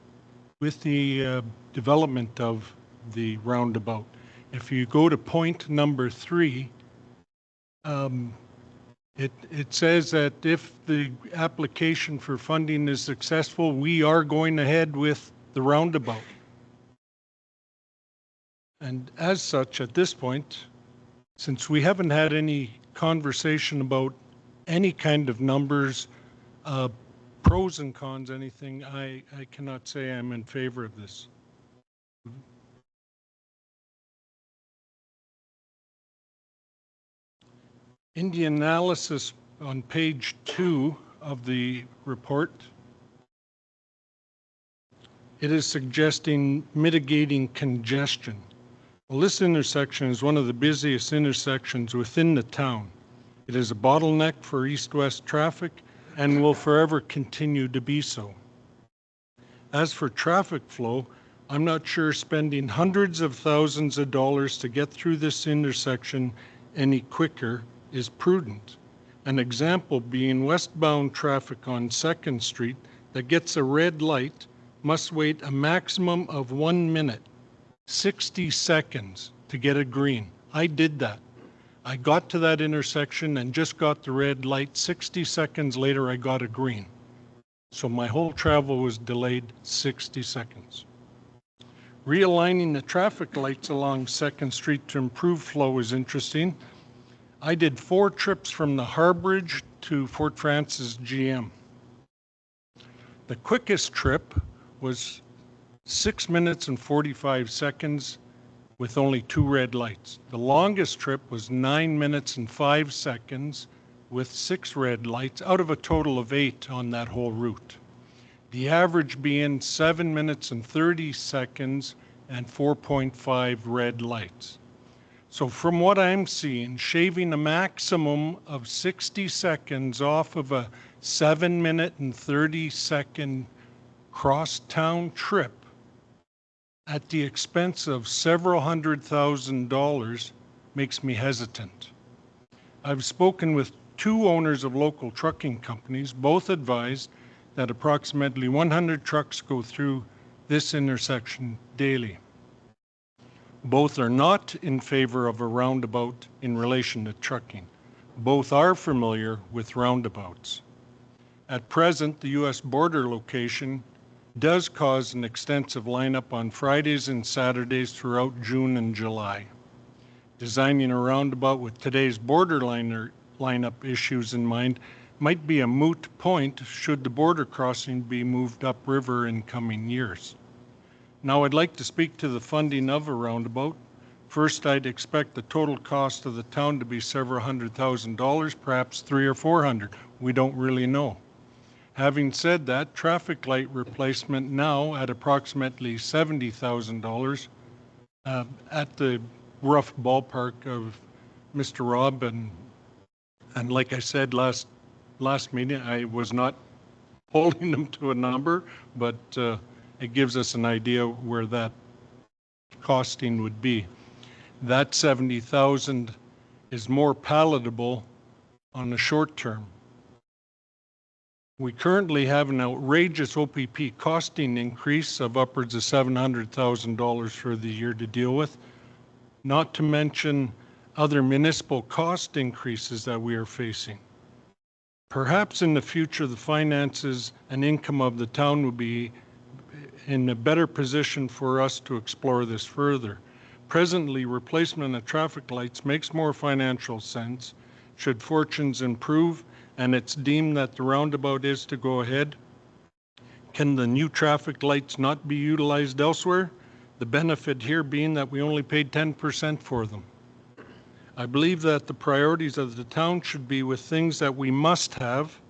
development of the roundabout. If you go to point number 3, it says that if the application for funding is successful, we are going ahead with the roundabout. And as such, at this point, since we haven't had any conversation about any kind of numbers, pros and cons, anything, I cannot say I'm in favor of this. In the analysis on page 2 of the report, it is suggesting mitigating congestion. Well, this intersection is one of the busiest intersections within the town. It is a bottleneck for east-west traffic and will forever continue to be so. As for traffic flow, I'm not sure spending hundreds of thousands of dollars to get through this intersection any quicker is prudent. An example being westbound traffic on 2nd Street that gets a red light must wait a maximum of 1 minute, 60 seconds to get a green. I did that. I got to that intersection and just got the red light. 60 seconds later, I got a green. So my whole travel was delayed 60 seconds. Realigning the traffic lights along 2nd Street to improve flow is interesting. I did 4 trips from the Harbridge to Fort Francis GM. The quickest trip was 6 minutes and 45 seconds with only 2 red lights. The longest trip was 9 minutes and 5 seconds with 6 red lights out of a total of 8 on that whole route. The average being 7 minutes and 30 seconds and 4.5 red lights. So from what I'm seeing, shaving a maximum of 60 seconds off of a 7 minute and 30 second cross-town trip at the expense of several $100,000 makes me hesitant. I've spoken with 2 owners of local trucking companies. Both advised that approximately 100 trucks go through this intersection daily. Both are not in favor of a roundabout in relation to trucking. Both are familiar with roundabouts. At present, the U.S. border location does cause an extensive lineup on Fridays and Saturdays throughout June and July. Designing a roundabout with today's border lineup issues in mind might be a moot point should the border crossing be moved upriver in coming years. Now I'd like to speak to the funding of a roundabout. First, I'd expect the total cost of the town to be several $100,000, perhaps 300 or 400. We don't really know. Having said that, traffic light replacement now at approximately $70,000 at the rough ballpark of Mr. Rob, and like I said last meeting, I was not holding them to a number, but it gives us an idea where that costing would be. That 70,000 is more palatable on the short term. We currently have an outrageous OPP costing increase of upwards of $700,000 for the year to deal with, not to mention other municipal cost increases that we are facing. Perhaps in the future, the finances and income of the town will be in a better position for us to explore this further. Presently, replacement of traffic lights makes more financial sense. Should fortunes improve and it's deemed that the roundabout is to go ahead, can the new traffic lights not be utilized elsewhere? The benefit here being that we only paid 10% for them. I believe that the priorities of the town should be with things that we must have,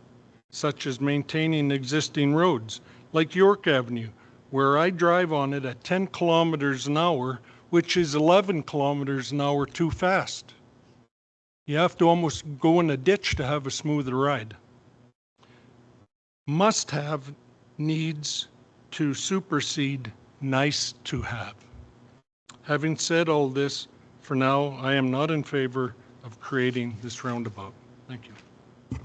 such as maintaining existing roads, like York Avenue, where I drive on it at 10 kilometers an hour, which is 11 kilometers an hour too fast. You have to almost go in a ditch to have a smoother ride. Must have needs to supersede nice to have. Having said all this, for now, I am not in favor of creating this roundabout. Thank you.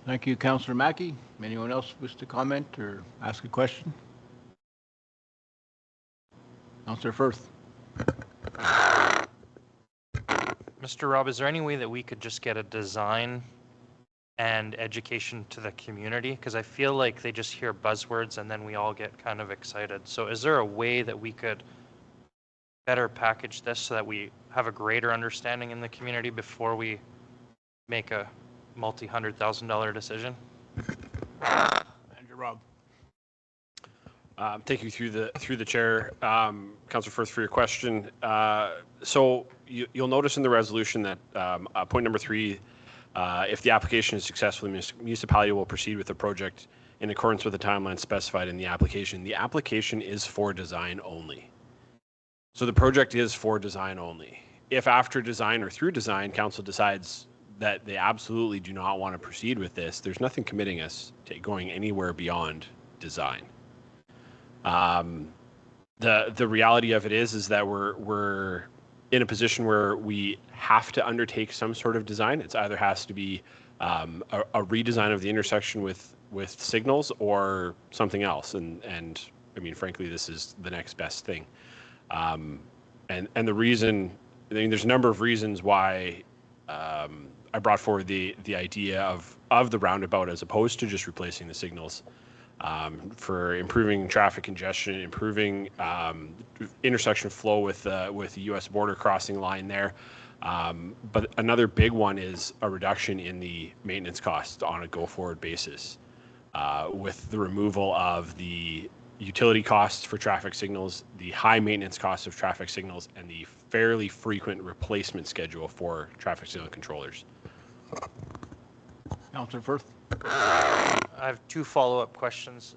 Thank you, Councillor Mackey. Anyone else wish to comment or ask a question? Councillor Firth. Mr. Rob, is there any way that we could just get a design and education to the community? Because I feel like they just hear buzzwords and then we all get kind of excited. So is there a way that we could better package this so that we have a greater understanding in the community before we make a multi-$100,000 decision? Andrew Rob. Thank you through the chair, Councillor Firth, for your question. So you'll notice in the resolution that point number 3, if the application is successful, the municipality will proceed with the project in accordance with the timeline specified in the application. The application is for design only. So the project is for design only. If after design or through design, council decides that they absolutely do not want to proceed with this, there's nothing committing us to going anywhere beyond design. The reality of it is that we're in a position where we have to undertake some sort of design. It either has to be a redesign of the intersection with signals or something else. And I mean, frankly, this is the next best thing. And the reason, I mean, there's a number of reasons why I brought forward the idea of the roundabout as opposed to just replacing the signals. For improving traffic congestion, improving intersection flow with the U.S. border crossing line there. But another big one is a reduction in the maintenance costs on a go-forward basis with the removal of the utility costs for traffic signals, the high maintenance costs of traffic signals, and the fairly frequent replacement schedule for traffic signal controllers. Councillor Firth. I have 2 follow-up questions.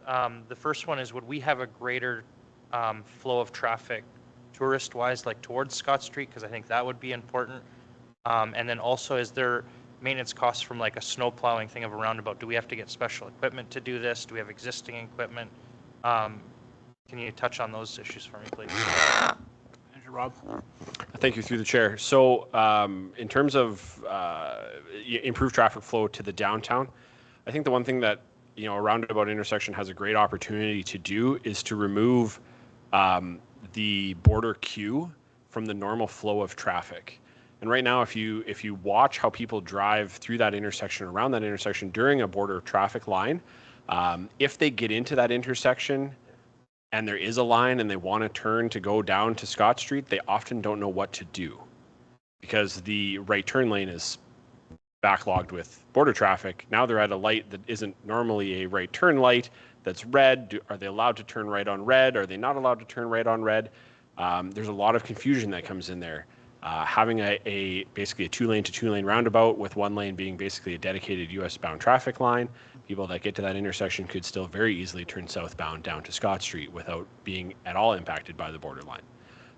The first one is, would we have a greater flow of traffic tourist-wise, like towards Scott Street? Because I think that would be important. And then also, is there maintenance costs from like a snow plowing thing of a roundabout? Do we have to get special equipment to do this? Do we have existing equipment? Can you touch on those issues for me, please? Andrew Rob. Thank you through the chair. So in terms of improved traffic flow to the downtown, I think the one thing that a roundabout intersection has a great opportunity to do is to remove the border queue from the normal flow of traffic. And right now, if you watch how people drive through that intersection, around that intersection during a border traffic line, if they get into that intersection and there is a line and they want to turn to go down to Scott Street, they often don't know what to do because the right turn lane is backlogged with border traffic. Now they're at a light that isn't normally a right turn light that's red. Are they allowed to turn right on red? Are they not allowed to turn right on red? There's a lot of confusion that comes in there. Having basically a 2-lane to 2-lane roundabout with 1 lane being basically a dedicated US bound traffic line, people that get to that intersection could still very easily turn southbound down to Scott Street without being at all impacted by the border line.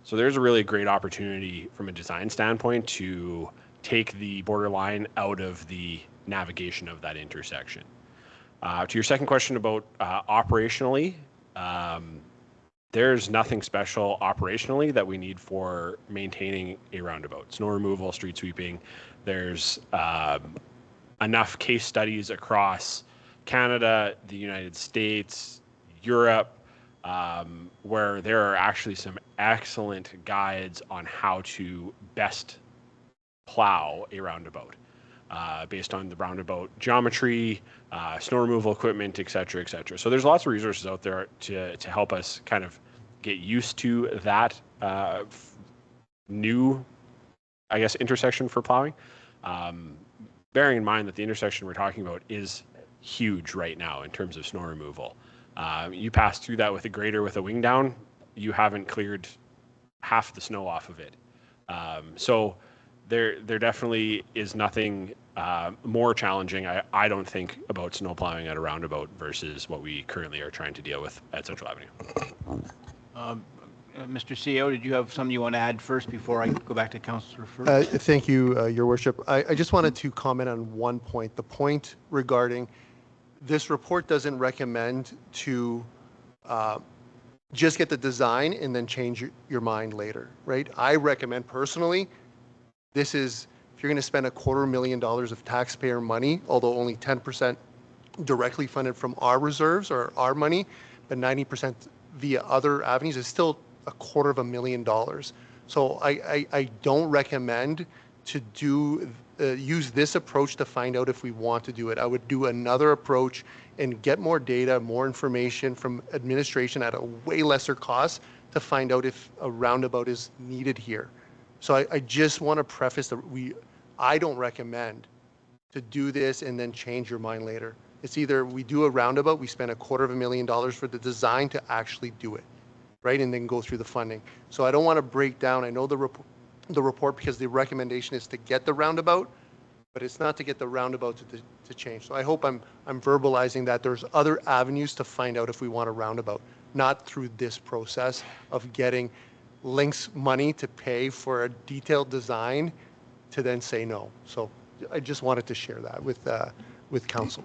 So there's a really great opportunity from a design standpoint to take the border line out of the navigation of that intersection. To your second question about operationally, there's nothing special operationally that we need for maintaining a roundabout. Snow removal, street sweeping. There's enough case studies across Canada, the United States, Europe, where there are actually some excellent guides on how to best plow a roundabout based on the roundabout geometry, snow removal equipment, et cetera, et cetera. So there's lots of resources out there to help us kind of get used to that new, I guess, intersection for plowing. Bearing in mind that the intersection we're talking about is huge right now in terms of snow removal. You pass through that with a grader with a wing down, you haven't cleared half the snow off of it. So there definitely is nothing more challenging, I don't think, about snow plowing at a roundabout versus what we currently are trying to deal with at Central Avenue. Mr. CEO, did you have something you want to add first before I go back to Councillor Firth? Thank you, Your Worship. I just wanted to comment on one point. The point regarding this report doesn't recommend to just get the design and then change your mind later, right? I recommend personally, this is, if you're going to spend $250,000 of taxpayer money, although only 10% directly funded from our reserves or our money, but 90% via other avenues, is still $250,000. So I don't recommend to use this approach to find out if we want to do it. I would do another approach and get more data, more information from administration at a way lesser cost to find out if a roundabout is needed here. So I just want to preface that I don't recommend to do this and then change your mind later. It's either we do a roundabout, we spend $250,000 for the design to actually do it, right? And then go through the funding. So I don't want to break down. I know the report because the recommendation is to get the roundabout, but it's not to get the roundabout to change. So I hope I'm verbalizing that there's other avenues to find out if we want a roundabout, not through this process of getting Links money to pay for a detailed design to then say no. So I just wanted to share that with council.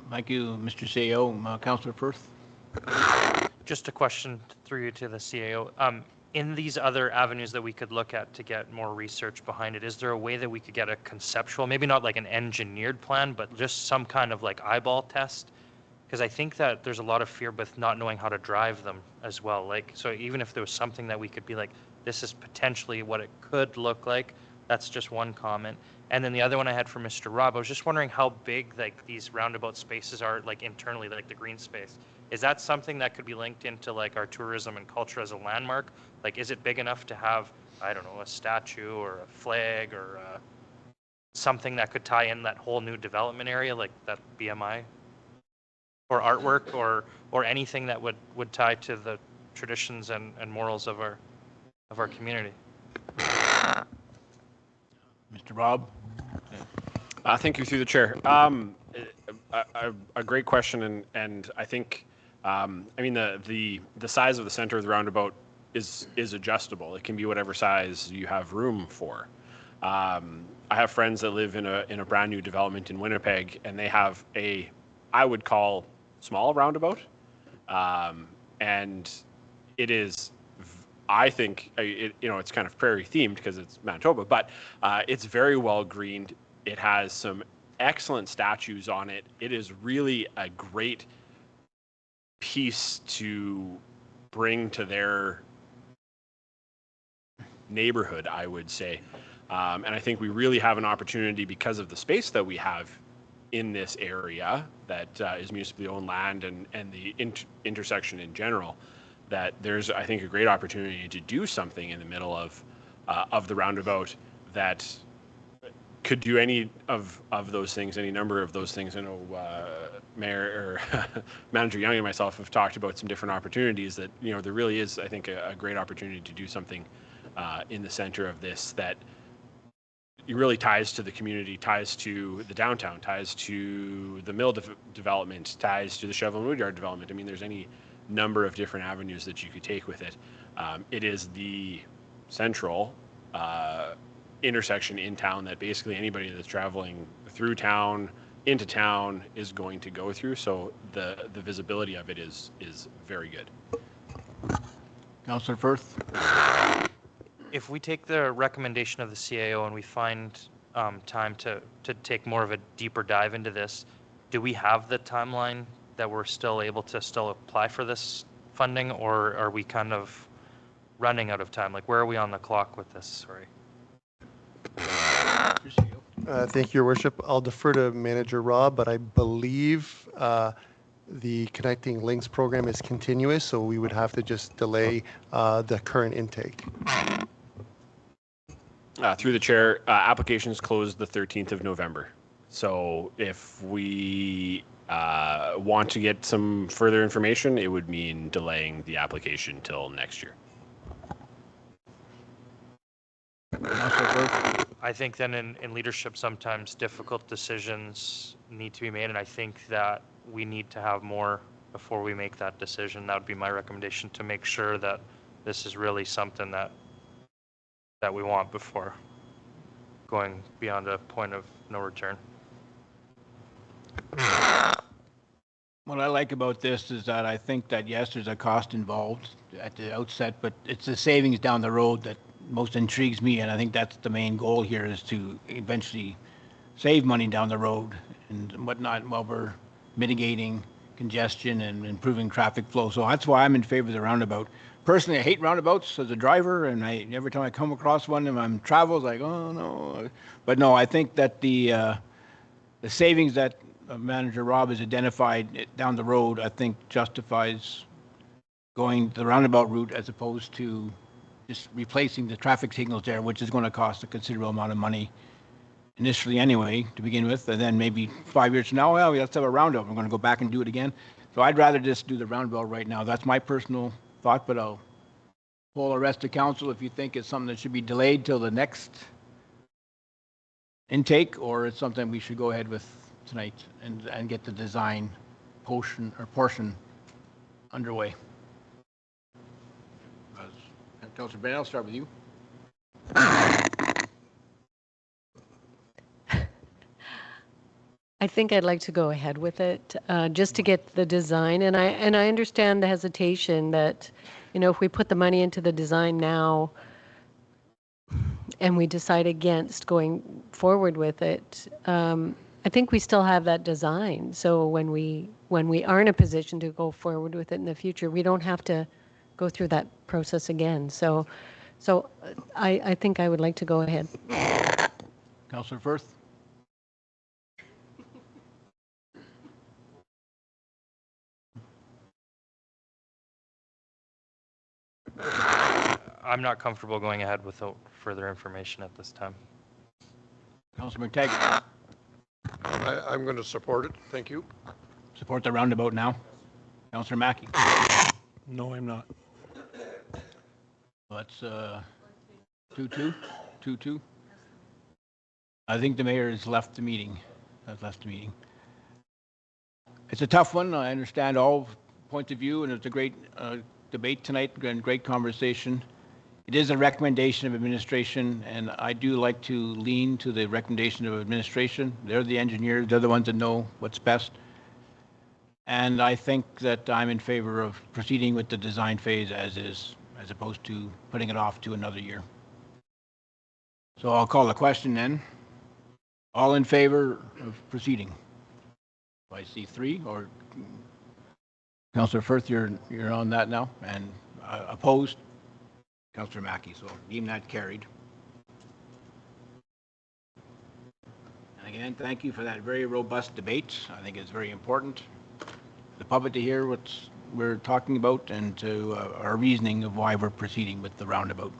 Thank you, Mr. CEO. Councillor Firth? Just a question through you to the CAO. In these other avenues that we could look at to get more research behind it, is there a way that we could get a conceptual, maybe not like an engineered plan, but just some kind of like eyeball test? Because I think that there's a lot of fear with not knowing how to drive them as well. Like, so even if there was something that we could be like, this is potentially what it could look like, that's just one comment. And then the other one I had for Mr. Rob, I was just wondering how big like these roundabout spaces are like internally, like the green space. Is that something that could be linked into like our tourism and culture as a landmark? Like, is it big enough to have, I don't know, a statue or a flag or something that could tie in that whole new development area, like that BMI? Or artwork or anything that would tie to the traditions and morals of our community. Mr. Rob? Thank you through the chair. A great question, and I think I mean the size of the center of the roundabout is adjustable. It can be whatever size you have room for. I have friends that live in a brand new development in Winnipeg, and they have I would call small roundabout, and it is, I think, it's kind of prairie themed because it's Manitoba, but it's very well greened. It has some excellent statues on it. It is really a great piece to bring to their neighborhood, I would say. And I think we really have an opportunity because of the space that we have in this area that is municipally owned land and the intersection in general, that there's, I think, a great opportunity to do something in the middle of the roundabout that could do any of those things, any number of those things. I know Mayor or Manager Young and myself have talked about some different opportunities that, there really is, I think, a great opportunity to do something in the center of this that it really ties to the community, ties to the downtown, ties to the mill development, ties to the Shovel Woodyard development. I mean, there's any number of different avenues that you could take with it. It is the central intersection in town that basically anybody that's traveling through town, into town is going to go through. So the visibility of it is very good. Councillor Firth? If we take the recommendation of the CAO and we find time to take more of a deeper dive into this, do we have the timeline that we're still able to still apply for this funding, or are we kind of running out of time? Like, where are we on the clock with this? Sorry. Thank you, Your Worship. I'll defer to Manager Rob, but I believe the Connecting Links program is continuous, so we would have to just delay the current intake. Through the chair, applications closed the 13th of November. So if we want to get some further information, it would mean delaying the application till next year. I think then in leadership, sometimes difficult decisions need to be made, and I think that we need to have more before we make that decision. That would be my recommendation, to make sure that this is really something that we want before going beyond a point of no return. What I like about this is that I think that, yes, there's a cost involved at the outset, but it's the savings down the road that most intrigues me, and I think that's the main goal here, is to eventually save money down the road and whatnot while we're mitigating congestion and improving traffic flow. So that's why I'm in favor of the roundabout. Personally, I hate roundabouts as a driver, and every time I come across one and I'm travel, it's like, oh no. But no, I think that the savings that Manager Rob has identified down the road, I think justifies going the roundabout route as opposed to just replacing the traffic signals there, which is going to cost a considerable amount of money initially anyway to begin with, and then maybe 5 years from now, well, let's have a roundabout. We're going to go back and do it again. So I'd rather just do the roundabout right now. That's my personal thought, but I'll poll the rest of council if you think it's something that should be delayed till the next intake, or it's something we should go ahead with tonight and get the design portion underway. Councillor Bennett, I'll start with you. I think I'd like to go ahead with it, just to get the design. And I understand the hesitation that, if we put the money into the design now and we decide against going forward with it, I think we still have that design. So when we are in a position to go forward with it in the future, we don't have to go through that process again. So I think I would like to go ahead. Councillor Firth. I'm not comfortable going ahead without further information at this time. Councillor McTaggart. I'm going to support it. Thank you. Support the roundabout now. Councillor Mackey. No, I'm not. That's 2-2. 2-2. I think the mayor has left the meeting. It's a tough one. I understand all points of view, and it's a great debate tonight and great conversation. It is a recommendation of administration, and I do like to lean to the recommendation of administration. They're the engineers. They're the ones that know what's best. And I think that I'm in favor of proceeding with the design phase as is, as opposed to putting it off to another year. So I'll call the question then. All in favor of proceeding? I see 3, or Councillor Firth, you're on that now, and opposed? Councillor Mackey, so deem that carried. And again, thank you for that very robust debate. I think it's very important for the public to hear what we're talking about and to our reasoning of why we're proceeding with the roundabout.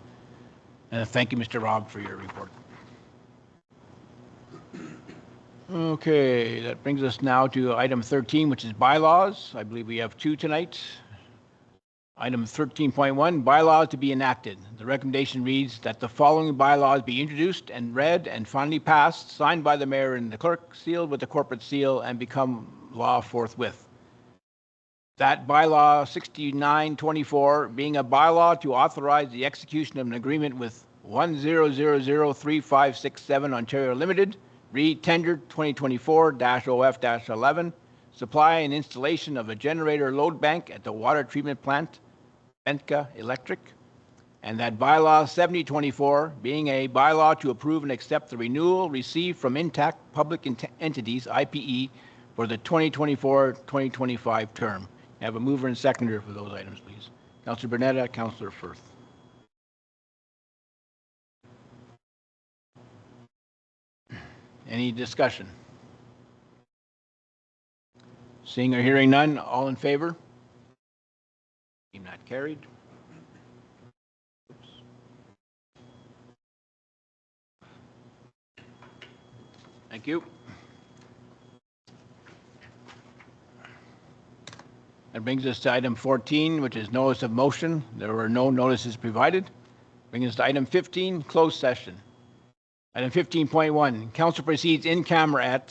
Thank you, Mr. Rob, for your report. Okay, that brings us now to item 13, which is bylaws. I believe we have two tonight. Item 13.1, bylaws to be enacted. The recommendation reads that the following bylaws be introduced and read and finally passed, signed by the mayor and the clerk, sealed with the corporate seal, and become law forthwith. That bylaw 6924 being a bylaw to authorize the execution of an agreement with 10003567 Ontario Limited, re-tendered 2024-OF-11, supply and installation of a generator load bank at the water treatment plant, Bentka Electric, and that bylaw 7024 being a bylaw to approve and accept the renewal received from Intact Public Entities, IPE, for the 2024-2025 term. I have a mover and seconder for those items, please. Councillor Bernetta, Councillor Firth. Any discussion? Seeing or hearing none, all in favor? Deemed not carried. Oops. Thank you. That brings us to item 14, which is notice of motion. There were no notices provided. Brings us to item 15, closed session. Item 15.1, council proceeds in camera at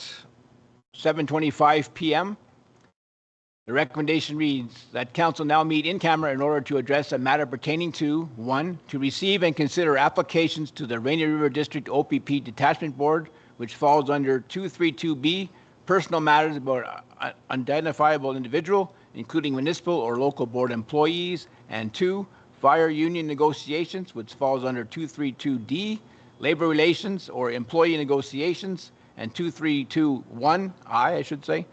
7:25 p.m. The recommendation reads that council now meet in camera in order to address a matter pertaining to, 1, to receive and consider applications to the Rainy River District OPP Detachment Board, which falls under 232B, personal matters about identifiable individual, including municipal or local board employees, and 2, fire union negotiations, which falls under 232D, labor relations or employee negotiations, and 2321I, I should say,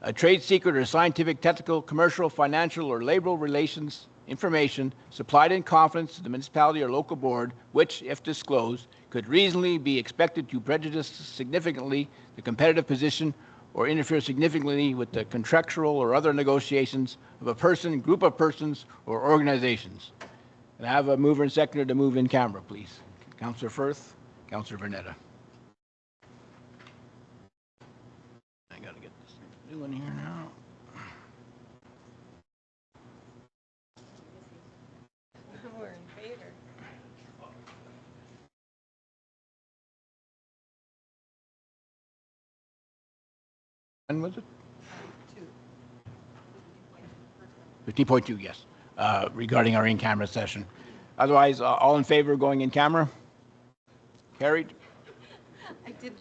a trade secret or scientific, technical, commercial, financial, or labor relations information supplied in confidence to the municipality or local board, which, if disclosed, could reasonably be expected to prejudice significantly the competitive position or interfere significantly with the contractual or other negotiations of a person, group of persons, or organizations. And I have a mover and seconder to move in camera, please. Councillor Firth, Councillor Bernetta. I got to get this new one here now. We're in favor. When was it? 15.2, yes, regarding our in-camera session. Otherwise, all in favor of going in camera? Carried. I did.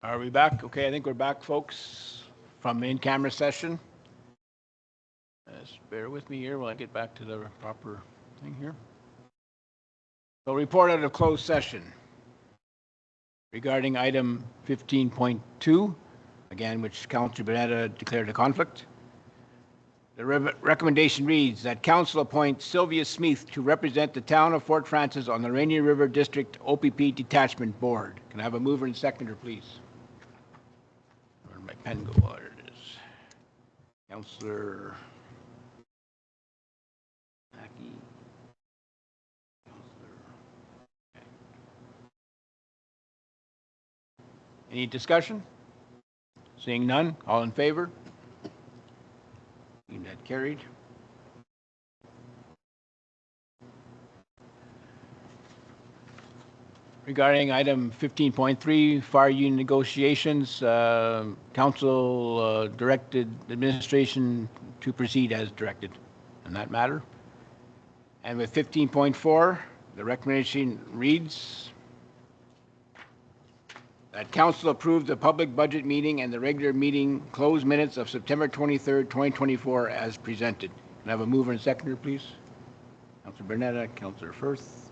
Are we back? Okay, I think we're back, folks, from the in-camera session. Just bear with me here while I get back to the proper thing here. So report out of closed session regarding item 15.2, again, which Councillor Bernetta declared a conflict. The recommendation reads that council appoint Sylvia Smith to represent the town of Fort Frances on the Rainy River District OPP Detachment Board. Can I have a mover and seconder, please? Where did my pen go? Oh, there it is. Councillor Mackey. Any discussion? Seeing none, all in favor? That carried. Regarding item 15.3, fire union negotiations, council directed administration to proceed as directed in that matter. And with 15.4, the recommendation reads that council approve the public budget meeting and the regular meeting closed minutes of September 23rd, 2024 as presented. Can I have a mover and seconder, please? Councilor Bernetta, Councilor Firth.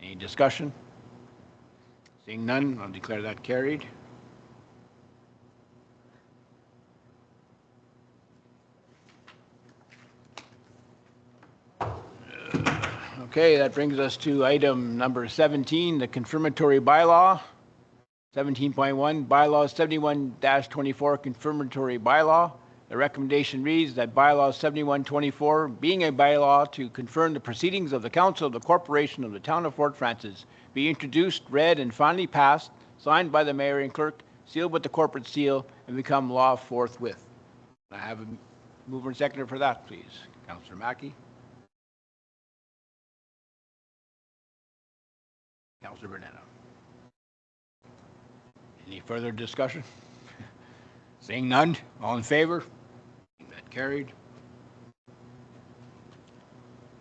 Any discussion? Seeing none, I'll declare that carried. Okay, that brings us to item number 17, the confirmatory bylaw. 17.1, bylaw 71-24, confirmatory bylaw. The recommendation reads that bylaw 7124, being a bylaw to confirm the proceedings of the Council of the Corporation of the Town of Fort Frances, be introduced, read, and finally passed, signed by the mayor and clerk, sealed with the corporate seal, and become law forthwith. I have a mover and seconder for that, please. Councillor Mackey. Councillor Bernetta. Any further discussion? Seeing none, all in favor? That carried.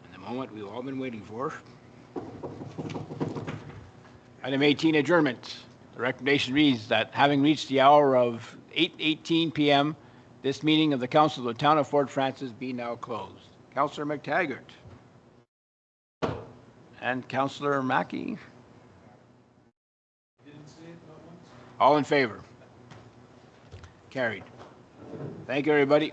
And the moment we've all been waiting for. Item 18, adjournment. The recommendation reads that having reached the hour of 8:18 p.m., this meeting of the Council of the Town of Fort Frances be now closed. Councillor McTaggart. And Councillor Mackey. All in favor? Carried. Thank you, everybody.